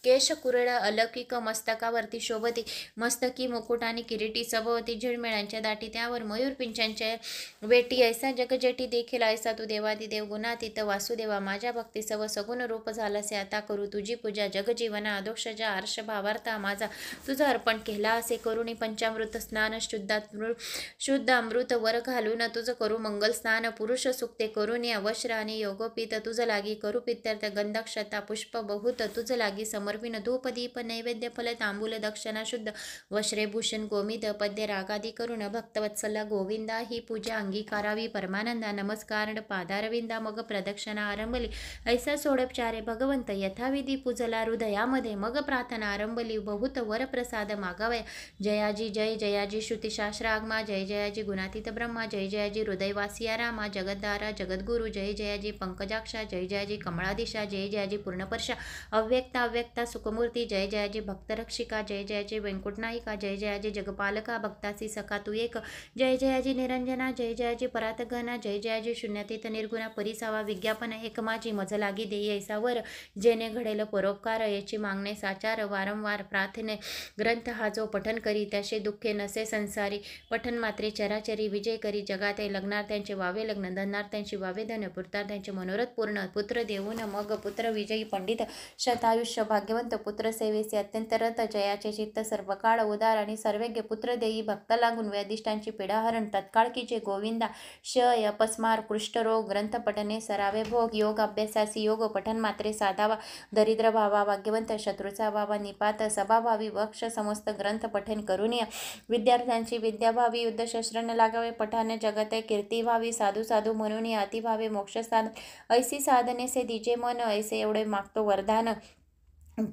केश कुरळा अलौकिक मस्तकावरती शोभती मस्तकी मुकुट आणि किरीटी सभवती झिळमिळांच्या दाटी त्यावर मयूर पिंचांच्या वेटी ऐसा जगजेटी देखील ऐसा तू देवादिदेव गुणातीत वासुदेवा माझ्या भक्ती सव सगुण रूप झालासे आता करू तुझी पूजा जगजीवना अधोक्षजा आर्ष भावार्था माझा तुझं अर्पण केला असे करुणी पंचामृत स्नान शुद्ध अमृत वर घालून तुझं करू मंगल स्नान पुरुष सुक्ते करून या वस्त्र आणि योगोपीत तुझं लागी करू पित्यर्थ गंधक्षता पुष्प बहुत तुझं लागी समर्पिन धूप दीप नैवेद्य फल तांबूल दक्षिणा शुद्ध वस्त्रे भूषण गोमिद पद्य रागादी करून भक्तवत्सला गोविंदा ही पूजा अंगीकारावी परमानंदा नमस्कार पादारविंदा मग प्रदक्षिणा आरंभली ऐसा सोडपचारे भगवंत यथाविधी पूजला हृदयामध्ये मग प्रार्थना आरंभली बहुत वर प्रसाद मागावया जयाजी जय जयाजी श्रुतिशास्त्र आगमा जय जयाजी गुणातीत ब्रह्मा जय जयाजी हृदयवासिया रामा जगद्धारा जगद्गुरु जय जयाजी पंकजाक्षा जय जयाजी कमळादिशा जय जयाजी पूर्णपर्षा अव्यक्ता सुखमूर्ती जय जयाजी भक्तरक्षिका जय जयाजी व्यंकुटनायिका जय जयाजी जगपालका भक्तासी सखा तू एक जय जयाजी निरंजना जय जयाजी परातगना जय जयाजी शून्यतीत निर्गुणा परिसावा विज्ञापन एक माझी मज लागी देई ऐसावर जेणे घडेल परोपकार याची मागणे साचार वारंवार प्रार्थने ग्रंथ हा जो पठन करी त्याचे दुःखे नसे संसारी पठन मात्रे चराचरी विजय करी जगात लग्नार्थ्यांचे वावे लग्न धनार्थ्यांची वावे धन पुत्रार्थ्यांचे मनोरथ पूर्ण पुत्र देऊन मग पुत्र विजयी पंडित शतायुष्य भाग्यवंत पुत्र सेवेचे अत्यंत रथ जयाचे चित्त सर्व काळ उदार आणि सर्वज्ञ पुत्र देई भक्त लागून व्याधिष्टांची पीडाहरण तत्काळ कीचे गोविंदा शय अपस्मार कुष्ठरोग ग्रंथ पठने सरावे भोग योग अभ्यासासी योग पठन मात्रे साधावा दरिद्र भावा भाग्यवंत शत्रूचा भावा निपात सभाभावी वक्ष समस्त ग्रंथ पठन करुनिया विद्यार्थ्यांची विद्याभावी युद्धशस्त्र लागावे पठाने जगते कीर्ती व्हावी साधू साधू म्हणून अतिभावे मोक्ष साधन ऐसी साधने से दिजे मन ऐसे एवढे मागतो वरदान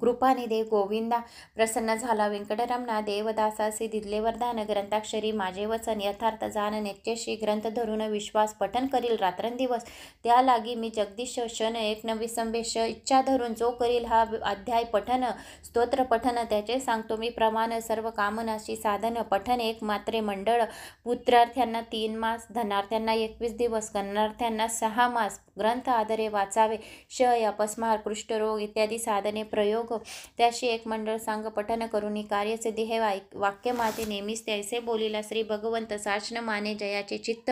कृपाने देव गोविंदा प्रसन्न झाला व्यंकटरमणा देवदासासी दिले वरदान ग्रंथाक्षरी माझे वचन यथार्थ जाण नित्यशी ग्रंथ धरून विश्वास पठन करील रात्रंदिवस त्या लागी मी जगदीश शन एक नविसंवेश इच्छा धरून जो करील हा अध्याय पठन स्तोत्र पठन त्याचे सांगतो मी प्रमाण सर्व कामनाशी साधन पठन एक मात्रे मंडळ पुत्रार्थ्यांना 3 मास धनार्थ्यांना 21 दिवस कन्नार्थ्यांना 6 मास ग्रंथ आदरे वाचावे शय अपस्मार कुष्ठरोग इत्यादी साधने प्रयोग योग त्याशी एक मंडळ सांग पठन करून कार्यसिद्धी हे वाक्य माते नेहमीच त्याचे बोलिला श्री भगवंत साचन माने जयाचे चित्त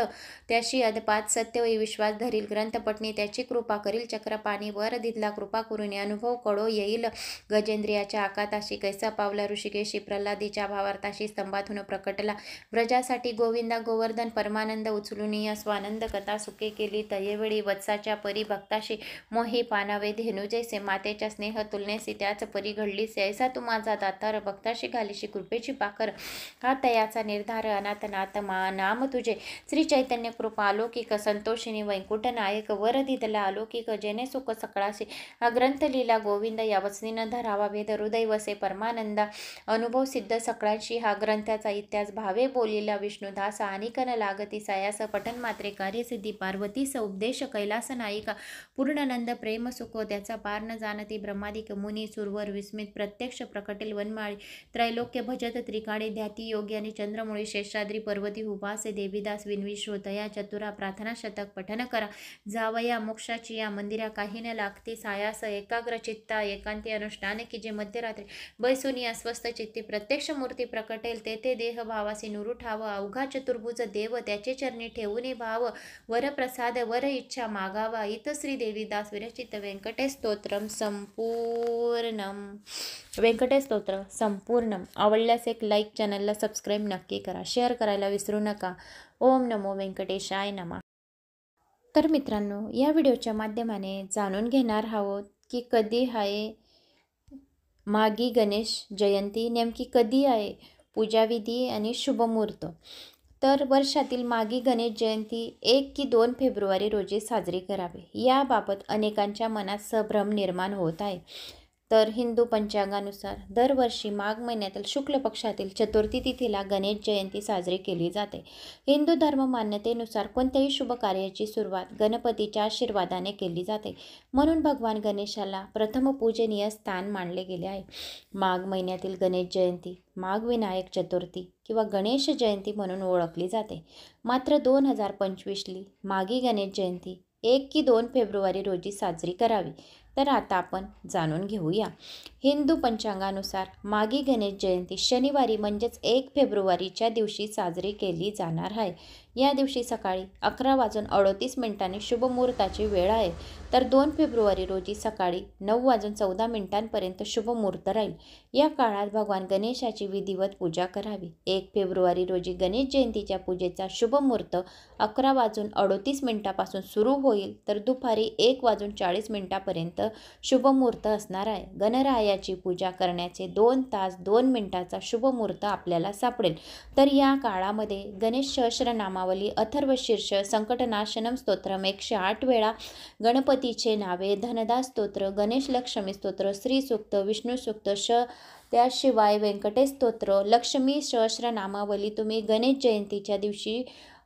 त्याशी अदपात सत्य होई विश्वास धरील ग्रंथ पटणी त्याची कृपा करील चक्रपाणी वर दिदला कृपा करून अनुभव कळो येईल गजेंद्रियाच्या आकाताशी कैसा पावला ऋषिकेशी प्रल्हादीच्या भावार्थाशी स्तंभातून प्रकटला व्रजासाठी गोविंदा गोवर्धन परमानंद उचलून या स्वानंद कथा सुखे केली तयेवेळी वत्साच्या परी भक्ताशी मोही पानावे धेनू जैसे मातेच्या स्नेह तुलनेसी त्याच परी घडलीसे ऐसा तू माझा दातार भक्ताशी घालीशी कृपेची पाकर हा तयाचा निर्धार अनाथनाथ नाम तुझे श्री चैतन्य कृपा अलौकिक संतोषिनी वैकुंठ नायक वर दिदला अलौकिक जेने सुख सकळाशी हा ग्रंथ लीला गोविंद या वचनीन धरावा भेद हृदय वसे परमानंदा अनुभव सिद्ध सकळांशी हा ग्रंथाचा इतिहास भावे बोलिला विष्णुदास अनिकन लागती सायास पठन मात्रे कार्यसिद्धी पार्वतीस उपदेश कैलास नायिका पूर्णानंद प्रेम सुख त्याचा पार न जाणती ब्रह्मादिक मुनी सुरवर विस्मित प्रत्यक्ष प्रकटेल वनमाळी त्रैलोक्य भजत त्रिकाणी ध्याती योगी आणि चंद्रमुळी शेषाद्री पर्वती उपासे देवीदास विनवी श्रोतया चतुरा प्रार्थना शतक पठन करा जावया मोक्षाची या मंदिरा काही न लागते सायास एकाग्र चित्ता एकांती अनुष्ठान की जे मध्यरात्री बैसुनी अस्वस्थ चित्ती प्रत्यक्ष मूर्ती प्रकटेल तेथे देह भावासी नुरू ठाव अवघा चतुर्भुज देव त्याचे चरणी ठेवून भाव वर प्रसाद वर इच्छा मागावा इत श्री देवीदास विरचित व्यंकटेश स्तोत्रम संपूर्णम व्यंकटेश स्तोत्र संपूर्णम आवडल्यास एक लाईक चॅनलला सबस्क्राईब नक्की करा शेअर करायला विसरू नका ओम नमो व्यंकटेशाय नमः तर मित्रांनो या व्हिडिओच्या माध्यमाने जाणून घेणार आहोत की कधी आहे मागी गणेश जयंती नेमकी कधी आहे पूजाविधी आणि शुभमुहूर्त तर वर्षातील मागी गणेश जयंती 1 की 2 फेब्रुवारी रोजी साजरी करावी याबाबत अनेकांच्या मनात संभ्रम निर्माण होत आहे तर हिंदू पंचांगानुसार दरवर्षी माघ महिन्यातील शुक्ल पक्षातील चतुर्थी तिथीला गणेश जयंती साजरी केली जाते हिंदू धर्म मान्यतेनुसार कोणत्याही शुभ कार्याची सुरुवात गणपतीच्या आशीर्वादाने केली जाते म्हणून भगवान गणेशाला प्रथम पूजनीय स्थान मानले गेले आहे माघ महिन्यातील गणेश जयंती माघ विनायक चतुर्थी किंवा गणेश जयंती म्हणून ओळखली जाते मात्र 2025ली मागी गणेश जयंती 1 की 2 फेब्रुवारी रोजी साजरी करावी तर आता आपण जाणून घेऊया हिंदू पंचांगानुसार मागी गणेश जयंती शनिवारी म्हणजेच 1 फेब्रुवारीच्या दिवशी साजरी केली जाणार आहे या दिवशी सकाळी 11:38 शुभ मुहूर्ताची वेळ आहे तर 2 फेब्रुवारी रोजी सकाळी 9:14 शुभ मुहूर्त राहील या काळात भगवान गणेशाची विधिवत पूजा करावी 1 फेब्रुवारी रोजी गणेश जयंतीच्या पूजेचा शुभ मुहूर्त 11:38 पासून सुरू होईल तर दुपारी 1:40 शुभ मुहूर्त असणार आहे गणरायाची पूजा करण्याचे 2 तास 2 मिनिटाचा शुभ मुहूर्त आपल्याला सापडेल तर या काळामध्ये गणेश सहस्रनामावली अथर्वशीर्ष संकटनाशनम स्तोत्रम 108 वेळा गणपतीचे नावे धनदा स्तोत्र गणेश लक्ष्मी स्तोत्र श्री सूक्त विष्णू सूक्त त्याशिवाय व्यंकटेश स्तोत्र लक्ष्मी सहस्रनामावली तुम्ही गणेश जयंतीच्या दिवशी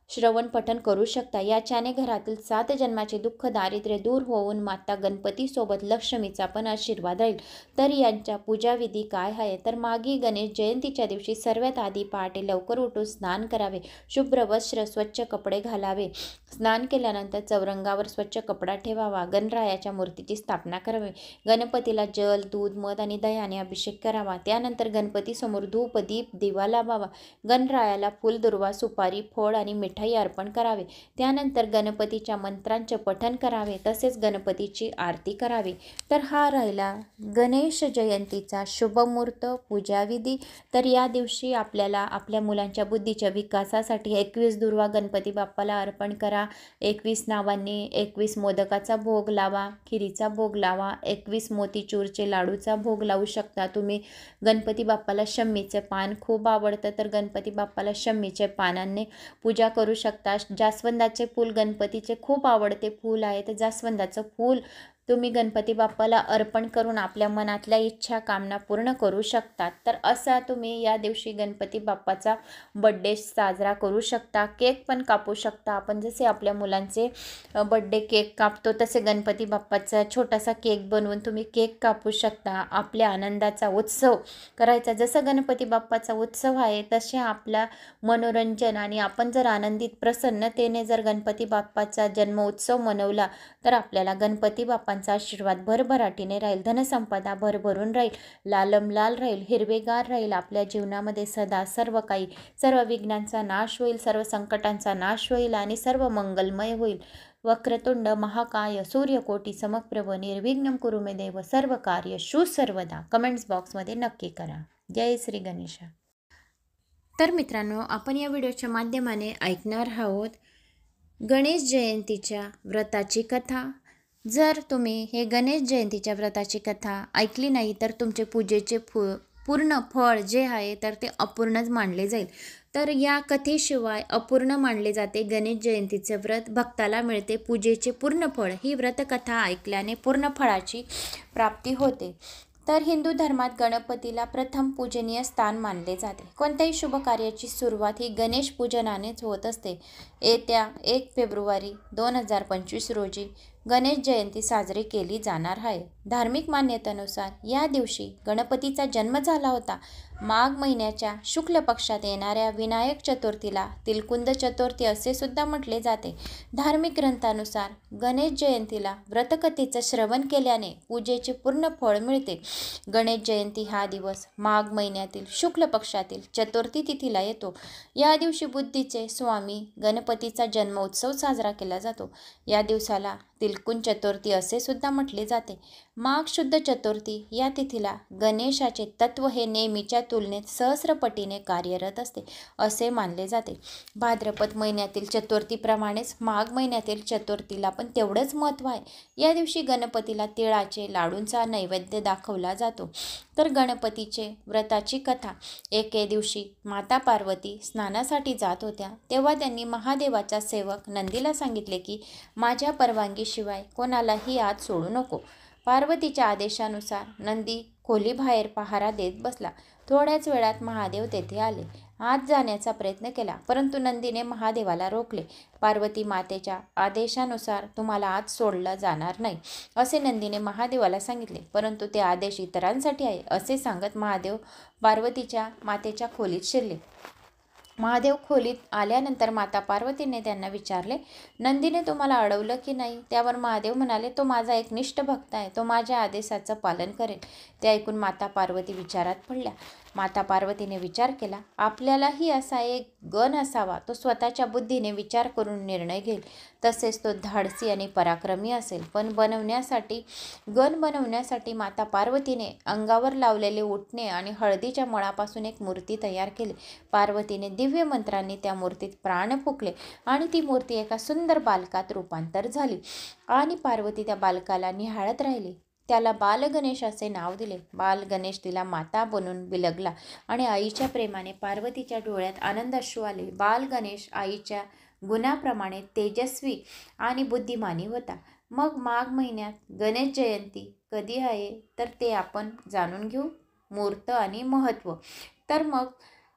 श्रवण पठण करू शकता याच्याने घरातील 7 जन्माचे दुःख दारिद्र्य दूर होऊन माता गणपती सोबत लक्ष्मीचा पण आशीर्वाद राहील तर यांच्या पूजाविधी काय आहे तर मागी गणेश जयंतीच्या दिवशी सर्वात आधी पहाटे लवकर उठून स्नान करावे शुभ्र वस्त्र स्वच्छ कपडे घालावे स्नान केल्यानंतर चौरंगावर स्वच्छ कपडा ठेवावा गणरायाच्या मूर्तीची स्थापना करावी गणपतीला जल दूध मध आणि दह्याने अभिषेक करावा त्यानंतर गणपती समोर धूप दीप दिवा लावावा गणरायाला फूल दुर्वा सुपारी फळ आणि मिठाई अर्पण करावे त्यानंतर गणपतीच्या मंत्रांचे पठण करावे तसेच गणपतीची आरती करावी तर हा राहिला गणेश जयंतीचा शुभमुहूर्त पूजाविधी तर या दिवशी आपल्याला आपल्या मुलांच्या बुद्धीच्या विकासासाठी 21 दुर्वा गणपती बाप्पाला अर्पण करा 21 नावांनी 21 मोदकाचा भोग लावा खिरीचा भोग लावा 21 मोतीचूरचे लाडूचा भोग लावू शकता तुम्ही गणपती बाप्पाला शम्मीचे पान खूप आवडतं तर गणपती बाप्पाला शम्मीचे पानांनी पूजा करू शकता जास्वंदाचे फूल गणपतीचे खूप आवडते फूल आहे तर जास्वंदाचं फूल तुम्ही गणपती बाप्पाला अर्पण करून आपल्या मनातल्या इच्छा कामना पूर्ण करू शकतात तर असा तुम्ही या दिवशी गणपती बाप्पाचा बड्डे साजरा करू शकता केक पण कापू शकता आपण जसे आपल्या मुलांचे बड्डे केक कापतो तसे गणपती बाप्पाचा छोटासा केक बनवून तुम्ही केक कापू शकता आपल्या आनंदाचा उत्सव करायचा जसं गणपती बाप्पाचा उत्सव आहे तसे आपला मनोरंजन आणि आपण जर आनंदित प्रसन्नतेने जर गणपती बाप्पाचा जन्म उत्सव मनवला तर आपल्याला गणपती बाप्पा बाप्पांचा आशीर्वाद भरभराटीने राहील, धनसंपदा भरभरून राहील, लाल राहील, हिरवेगार राहील. आपल्या जीवनामध्ये सदा सर्व काही, सर्व विघ्नांचा नाश होईल, सर्व संकटांचा नाश होईल आणि सर्व मंगलमय होईल. वक्रतुंड महाकाय सूर्यकोटी समप्रभ निर्विघ्नं कुरु मे देव, सर्व कार्य सर्वदा. कमेंट्स बॉक्समध्ये नक्की करा. जय श्री गणेशा. तर मित्रांनो, आपण या व्हिडिओच्या माध्यमाने ऐकणार आहोत गणेश जयंतीच्या व्रताची कथा. जर तुम्ही हे गणेश जयंतीच्या व्रताची कथा ऐकली नाही तर तुमचे पूजेचे पूर्ण फळ जे आहे तर ते अपूर्णच मानले जाईल. तर या कथेशिवाय अपूर्ण मानले जाते गणेश जयंतीचे व्रत. भक्ताला मिळते पूजेचे पूर्ण फळ. ही व्रतकथा ऐकल्याने पूर्ण फळाची प्राप्ती होते. तर हिंदू धर्मात गणपतीला प्रथम पूजनीय स्थान मानले जाते. कोणत्याही शुभ कार्याची सुरुवात ही गणेश पूजनानेच होत असते. येत्या 1 फेब्रुवारी 2025 रोजी गणेश जयंती साजरी केली जाणार आहे. धार्मिक मान्यतेनुसार या दिवशी गणपतीचा जन्म झाला होता. माघ महिन्याच्या शुक्ल पक्षात येणाऱ्या विनायक चतुर्थीला तिलकुंद चतुर्थी असे सुद्धा म्हटले जाते. धार्मिक ग्रंथानुसार गणेश जयंतीला व्रतकथेचं श्रवण केल्याने पूजेचे पूर्ण फळ मिळते. गणेश जयंती हा दिवस माघ महिन्यातील शुक्ल पक्षातील चतुर्थी तिथीला येतो. या दिवशी बुद्धीचे स्वामी गणपतीचा जन्म उत्सव साजरा केला जातो. या दिवसाला तिलकुंद चतुर्थी असे सुद्धा म्हटले जाते. माघ शुद्ध चतुर्थी या तिथीला गणेशाचे तत्व हे नेहमीच्या तुलनेत सहस्रपटीने कार्यरत असते असे मानले जाते. भाद्रपद महिन्यातील चतुर्थीप्रमाणेच माघ महिन्यातील चतुर्थीला पण तेवढंच महत्त्व आहे. या दिवशी गणपतीला तिळाचे लाडूंचा नैवेद्य दाखवला जातो. तर गणपतीचे व्रताची कथा. एके दिवशी माता पार्वती स्नानासाठी जात होत्या. तेव्हा त्यांनी महादेवाचा सेवक नंदीला सांगितले की माझ्या परवानगीशिवाय कोणालाही आत सोडू नको. पार्वतीच्या आदेशानुसार नंदी खोलीबाहेर पहारा देत बसला. थोड्याच वेळात महादेव तेथे आले. आत जाण्याचा प्रयत्न केला, परंतु नंदीने महादेवाला रोखले. पार्वती मातेच्या आदेशानुसार तुम्हाला आत सोडलं जाणार नाही असे नंदीने महादेवाला सांगितले. परंतु ते आदेश इतरांसाठी आहे असे सांगत महादेव पार्वतीच्या मातेच्या खोलीत शिरले. महादेव खोलीत आल्यानंतर माता पार्वतीने त्यांना विचारले, नंदीने तुम्हाला अडवलं की नाही? त्यावर महादेव म्हणाले, तो माझा एक निष्ठ भक्त आहे, तो माझ्या आदेशाचं पालन करेल. ते ऐकून माता पार्वती विचारात पडल्या. माता पार्वतीने विचार केला, आपल्यालाही असा एक गण असावा, तो स्वतःच्या बुद्धीने विचार करून निर्णय घेईल. तसेच तो धाडसी आणि पराक्रमी असेल. पण गण बनवण्यासाठी माता पार्वतीने अंगावर लावलेले उटणे आणि हळदीच्या मळापासून एक मूर्ती तयार केली. पार्वतीने दिव्य मंत्रांनी त्या मूर्तीत प्राण फुकले आणि ती मूर्ती एका सुंदर बालकात रूपांतर झाली आणि पार्वती त्या बालकाला निहाळत राहिली. त्याला बालगणेश असे नाव दिले. बालगणेश तिला माता बनून बिलगला आणि आईच्या प्रेमाने पार्वतीच्या डोळ्यात आनंद अश्रू आले. बालगणेश आईच्या गुणाप्रमाणे तेजस्वी आणि बुद्धिमानी होता. मग माघ महिन्यात गणेश जयंती कधी आहे तर ते आपण जाणून घेऊ. मुहूर्त आणि महत्त्व. तर मग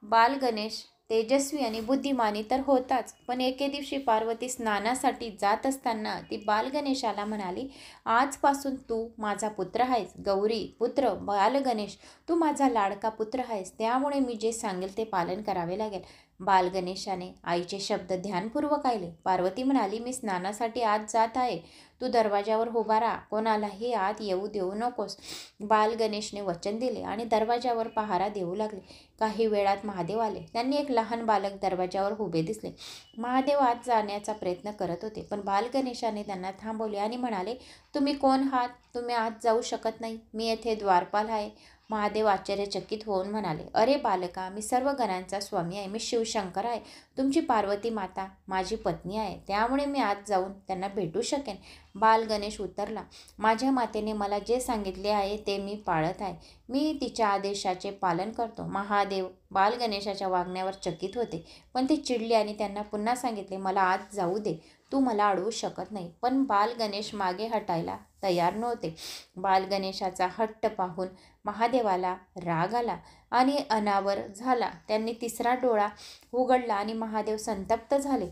बालगणेश तेजस्वी आणि बुद्धिमानी तर होताच, पण एके दिवशी पार्वती स्नानासाठी जात असताना ती बालगणेशाला म्हणाली, आजपासून तू माझा पुत्र आहेस. गौरी पुत्र बालगणेश, तू माझा लाडका पुत्र आहेस, त्यामुळे मी जे सांगेल ते पालन करावे लागेल. बालगणेशाने आईचे शब्द ध्यानपूर्वक ऐकले. पार्वती म्हणाली, मी स्नानासाठी आत जात आहे, तू दरवाजावर उभा राहा, कोणालाही आत येऊ देऊ नकोस. बालगणेशने वचन दिले आणि दरवाजावर पहारा देऊ लागले. काही वेळात महादेव आले. त्यांनी एक लहान बालक दरवाजावर उभे दिसले. महादेव आत जाण्याचा प्रयत्न करत होते, पण बालगणेशाने त्यांना थांबवले आणि म्हणाले, तुम्ही कोण आहात? तुम्ही आत जाऊ शकत नाही, मी येथे द्वारपाल आहे. महादेव आश्चर्यचकित होऊन म्हणाले, अरे बालका, मी सर्व गणांचा स्वामी आहे, मी शिवशंकर आहे. तुमची पार्वती माता माझी पत्नी आहे, त्यामुळे मी आत जाऊन त्यांना भेटू शकेन. बालगणेश उत्तरला, माझ्या मातेने मला जे सांगितले आहे ते मी पाळत आहे, मी तिच्या आदेशाचे पालन करतो. महादेव बालगणेशाच्या वागण्यावर चकित होते, पण ते चिडले आणि त्यांना पुन्हा सांगितले, मला आत जाऊ दे, तू मला अडवू शकत नाही. पण बालगणेश मागे हटायला तयार नव्हते. बालगणेशाचा हट्ट पाहून महादेवाला राग आला आणि अनावर झाला. त्यांनी तिसरा डोळा उघडला आणि महादेव संतप्त झाले.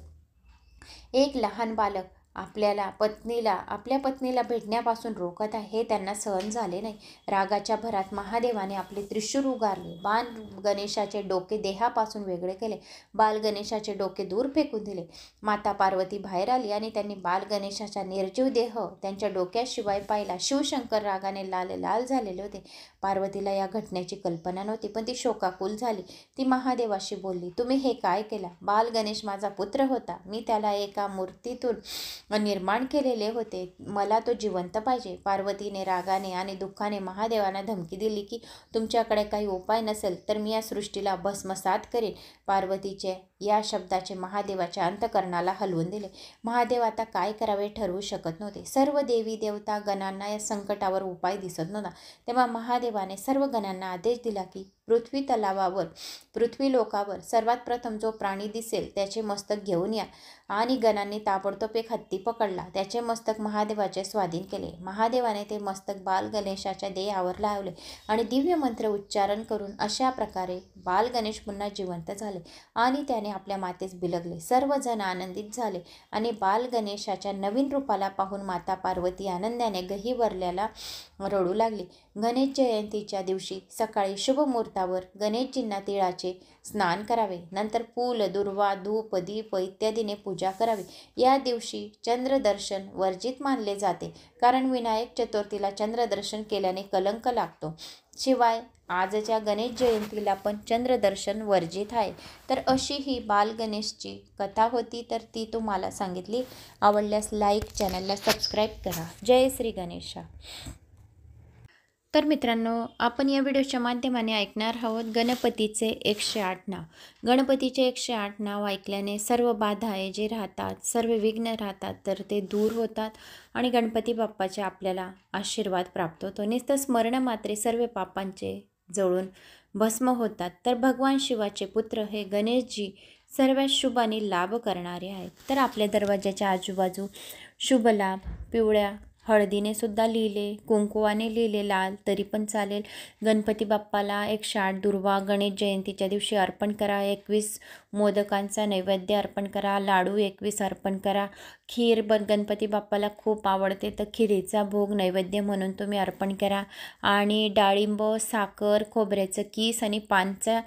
एक लहान बालक आपल्या पत्नीला भेटण्यापासून रोखत आहे हे त्यांना सहन झाले नाही. रागाच्या भरात महादेवाने आपले त्रिशूळ उगारले. बाण गणेशाचे डोके देहापासून वेगळे केले. बाल गणेशाचे डोके दूर फेकून दिले. माता पार्वती बाहेर आली आणि त्यांनी बाल गणेशाचा निर्जीव देह त्यांच्या डोक्याशिवाय पाहिला. शिवशंकर रागाने लाल झालेले होते. पार्वतीला या घटनेची कल्पना नव्हती, पण ती शोकाकुल झाली. ती महादेवाशी बोलली, तुम्ही हे काय केला? बाल गणेश माझा पुत्र होता. मी त्याला एका मूर्तीतून निर्माण केलेले होते. मला तो जिवंत पाहिजे. पार्वतीने रागाने आणि दुःखाने महादेवांना धमकी दिली की तुमच्याकडे काही उपाय नसेल तर मी या सृष्टीला भस्मसात करेन. पार्वतीचे या शब्दाचे महादेवाच्या अंतःकरणाला हलवून दिले. महादेव आता काय करावे ठरवू शकत नव्हते. सर्व देवी देवता गणांना या संकटावर उपाय दिसत नव्हता. तेव्हा महादेवाने सर्व गणांना आदेश दिला की पृथ्वी लोकावर सर्वात प्रथम जो प्राणी दिसेल त्याचे मस्तक घेऊन या. आणि गणांनी ताबडतोब एक हत्ती पकडला. त्याचे मस्तक महादेवाचे स्वाधीन केले. महादेवाने ते मस्तक बाल गणेशाच्या देहावर लावले आणि दिव्य मंत्र उच्चारण करून अशा प्रकारे बाल गणेश पुन्हा जिवंत झाले आणि त्याने आपल्या मातेस बिलगले. सर्वजण आनंदित झाले आणि बाल गणेशाच्या नवीन रूपाला पाहून माता पार्वती आनंदाने गहिवरल्याला रडू लागली. गणेश जयंतीच्या दिवशी सकाळी शुभ मुहूर्तावर गणेशजींना तिळाचे स्नान करावे. नंतर फूल, दुर्वा, धूप, दीप इत्यादीने पूजा करावी. या दिवशी चंद्रदर्शन वर्जित मानले जाते, कारण विनायक चतुर्थीला चंद्रदर्शन केल्याने कलंक लागतो. शिवाय आजच्या गणेश जयंतीला पण चंद्रदर्शन वर्जित आहे. तर अशी ही बाल गणेशची कथा होती, तर ती तुम्हाला सांगितली. आवडल्यास लाईक, चॅनलला सबस्क्राईब करा. जय श्री गणेशा. तर मित्रांनो, आपण या व्हिडिओच्या माध्यमाने ऐकणार आहोत गणपतीचे 108 नाव. गणपतीचे 108 नाव ऐकल्याने सर्व बाधा जे राहतात, सर्व विघ्न राहतात, तर ते दूर होतात आणि गणपती बाप्पाचे आपल्याला आशीर्वाद प्राप्त होतो. नुसतं स्मरणामात्रे सर्व पापांचे जळून भस्म होतात. तर भगवान शिवाचे पुत्र हे गणेशजी सर्वात शुभ आणि लाभ करणारे आहेत. तर आपल्या दरवाजाच्या आजूबाजू शुभ लाभ पिवळ्या हळदीने सुद्धा लिहिले, कुंकुवाने लिहिले, लाल तरी पण चालेल. गणपती बाप्पाला 108 दुर्वा गणेश जयंतीच्या दिवशी अर्पण करा. 21 मोदकांचा नैवेद्य अर्पण करा. लाडू 21 अर्पण करा. खीर गणपती बाप्पाला खूप आवडते, तर खिरीचा भोग नैवेद्य म्हणून तुम्ही अर्पण करा. आणि डाळिंब, साखर, खोबऱ्याचं कीस आणि पानचा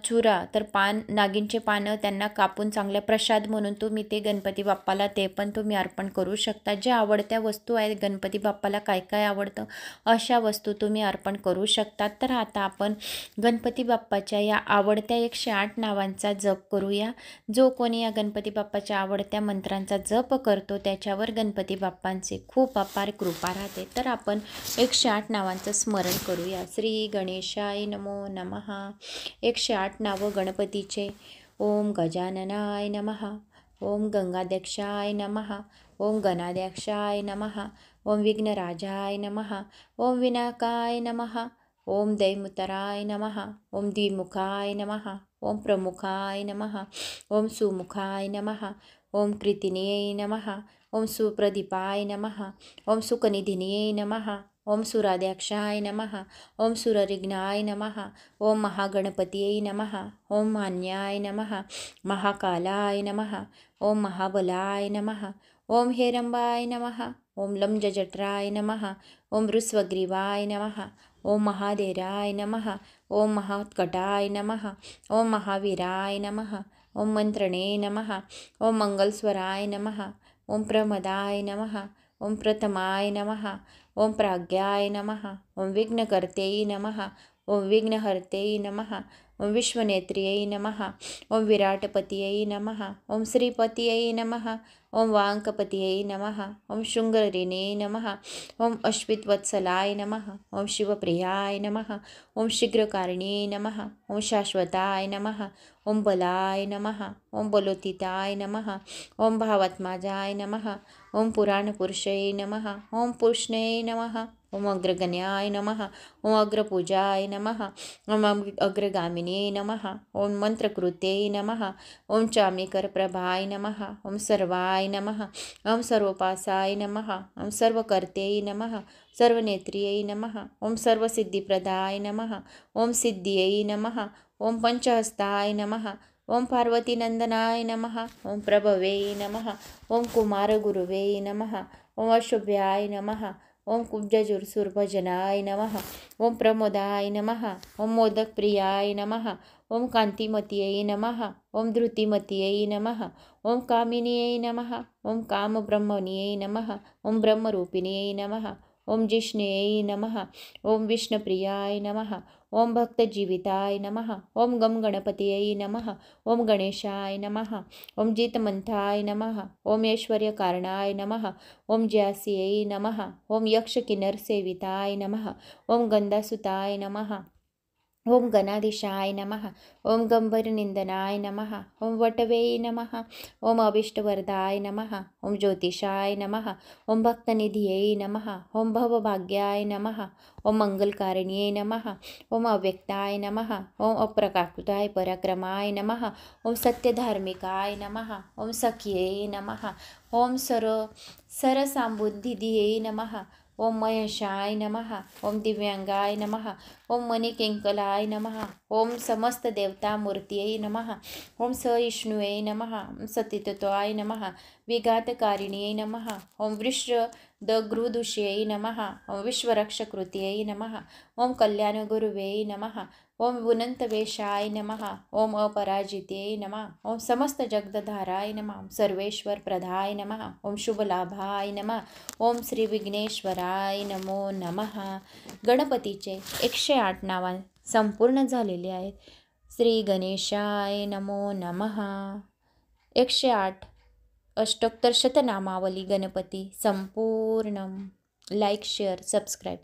चुरा, तर नागिनचे पानं त्यांना कापून चांगल्या प्रसाद म्हणून तुम्ही ते गणपती बाप्पाला ते पण तुम्ही अर्पण करू शकता. ज्या आवडत्या वस्तू आहेत, गणपती बाप्पाला काय काय आवडतं अशा वस्तू तुम्ही अर्पण करू शकता. तर आता आपण गणपती बाप्पाच्या या आवडत्या 108 नावांचा जप करूया. जो कोणी या गणपती बाप्पाच्या आवडत्या मंत्रांचा जप करतो त्याच्यावर गणपती बाप्पांचे खूप अपार कृपा राहते. तर आपण 108 नावांचं स्मरण करूया. श्री गणेशाय नमो नमः. 108 नावं गणपतीचे. ओम गजाननाय नमः. ओम गंगाध्यक्षाय नमः. ओम गणाध्यक्षाय नमः. ओम विघ्नराजाय नमः. ओम विनायकाय नमः. ओम दैमुतराय नमः. ओम द्विमुखाय नमः. ओम प्रमुखाय नमः. ओम सुमुखाय नमः. ओम कृतिनिये नमः. ओम सुप्रदीपाय नमः. ओम सुकनिधिनिये नमः. ओम सुराध्यक्षाय नमः. ओम सुररिघ्नाय नमः. ओम महागणपतीये नमः. ओम मान्याय नमः. महाकालाय नमः. ओम महाबलाय नमः. ओम हेरंबाय नमः. ओम लंबजठराय नमः. ओम वृषभग्रीवाय नमः. ओम महाधीराय नमः. ओम महात्कटाय नमः. ओम महावीराय नमः. ओम मंत्रणे नमः. ओम मंगलस्वराय नमः. ओम प्रमदाय नमः. ओम प्रथमाय नमः. ओम प्राज्ञाय नमः. ओम विघ्नकर्ते नमः. ओम विघ्नहर्ते नमः. ओम विश्वनेत्रिये नमः. ओम विराटपतिये नमः. ओम श्रीपतिये नमः. ओम वांकपतिये नमः. ओम शृंगरिणे नमः. ओम अश्वितवत्सलाय नमः. ओम शिवप्रियाय नमः. ओम शीघ्रकारिणे नमः. ओम शाश्वताय नमः. ओम बलाय नमः. ओम बलोतिताय नमः. ओम भावात्माजाय नमः. ओम पुराणपुरुषे नमः. ओम पुष्णे नमः. ओम अग्रगण्याय नमः. ओम अग्रपूजाय नमः. ओम अग्रगामिने नमः. ओम मंत्रकृते नमः. ओम चामिकरप्रभाय नमः. ओम सर्वाय नमः. ओम सर्वोपासाय नमः. ओम सर्वकर्ते नमः. सर्वनेत्रिये नमः. ओम सर्वसिद्धिप्रदाय नमः. ओम सिद्धिये नमः. ओम पंचहस्ताय नमः. ओम पार्वती नंदनाय नमः। ओम प्रभवे नमः। ओम कुमार गुरुवे नमः। ओम अशुभ्याय नमः। ओम कुब्जजुर्सुरभजनाय नमः। ओम प्रमोदाय नमः। ओम मोदकप्रियाय नमः। ओम कांतिमत्यै नमः। ओम धृतिमत्यै नमः। ओम कामिन्यै नमः। ओम कामब्रह्मण्यै नमः। ओम ब्रह्मरूपिण्यै नमः। ओम जिष्ण्यै नमः। ओम विष्णुप्रियाय नमः। ओम भक्तजीविताय नमः। ओम गम गणपतये नमः। ओम गणेशाय नमः। ओम जितमंथाय नमः। ओम ऐश्वर्यकारणाय नमः। ओम ज्यास्यै नमः। ओम यक्षकिन्नरसेविताय नमः। ओम गंधासुताय नमः। ओम गणाधीशाय नमः। ओम गंभीरनिंदनाय नमः। ओम वटवे नमः। ओम अभिष्टवरदाय नमः। ओम ज्योतिषाय नमः। ओम भक्तनिधिये नमः। ओम भवभाग्याय नमः। ओम मंगलकारिण्ये नमः। ओम अव्यक्ताय नमः। ओम अप्रकाकृताय पराक्रमाय नमः। ओम सत्यधार्मिकाय नमः। ओम सख्ये नमः। ओम सरसांबुद्धिये नमः। ओम महेशाय नमः। ओम दिव्यांगाय नमः। ओम मणिकिंकलाय नमः। ओम समस्त देवता मूर्तये नमः। ओम सहिष्णुवे नमः। ओम सतीतत्वाय नमः। विघातकारिण्ये नमः। ओम वृषदगृदुष्यै नमः। ओम विश्वरक्षकृत्यै नमः। ओम कल्याणगुरुवे नमः। ओम गुणंतवेशाय नमः। ओम अपराजित्यै नमः। ओम समस्त जगदधाराय नमः। ओम सर्वेश्वर प्रदाय नमः। ओम शुभलाभाय नमः। ओम श्री विघ्नेश्वराय नमो नमः। गणपतीचे 108 नावा संपूर्ण झालेले आहेत. श्री गणेशाय नमो नमः. 108 अष्टोत्तर शतनामावली गणपती संपूर्ण. Like share subscribe.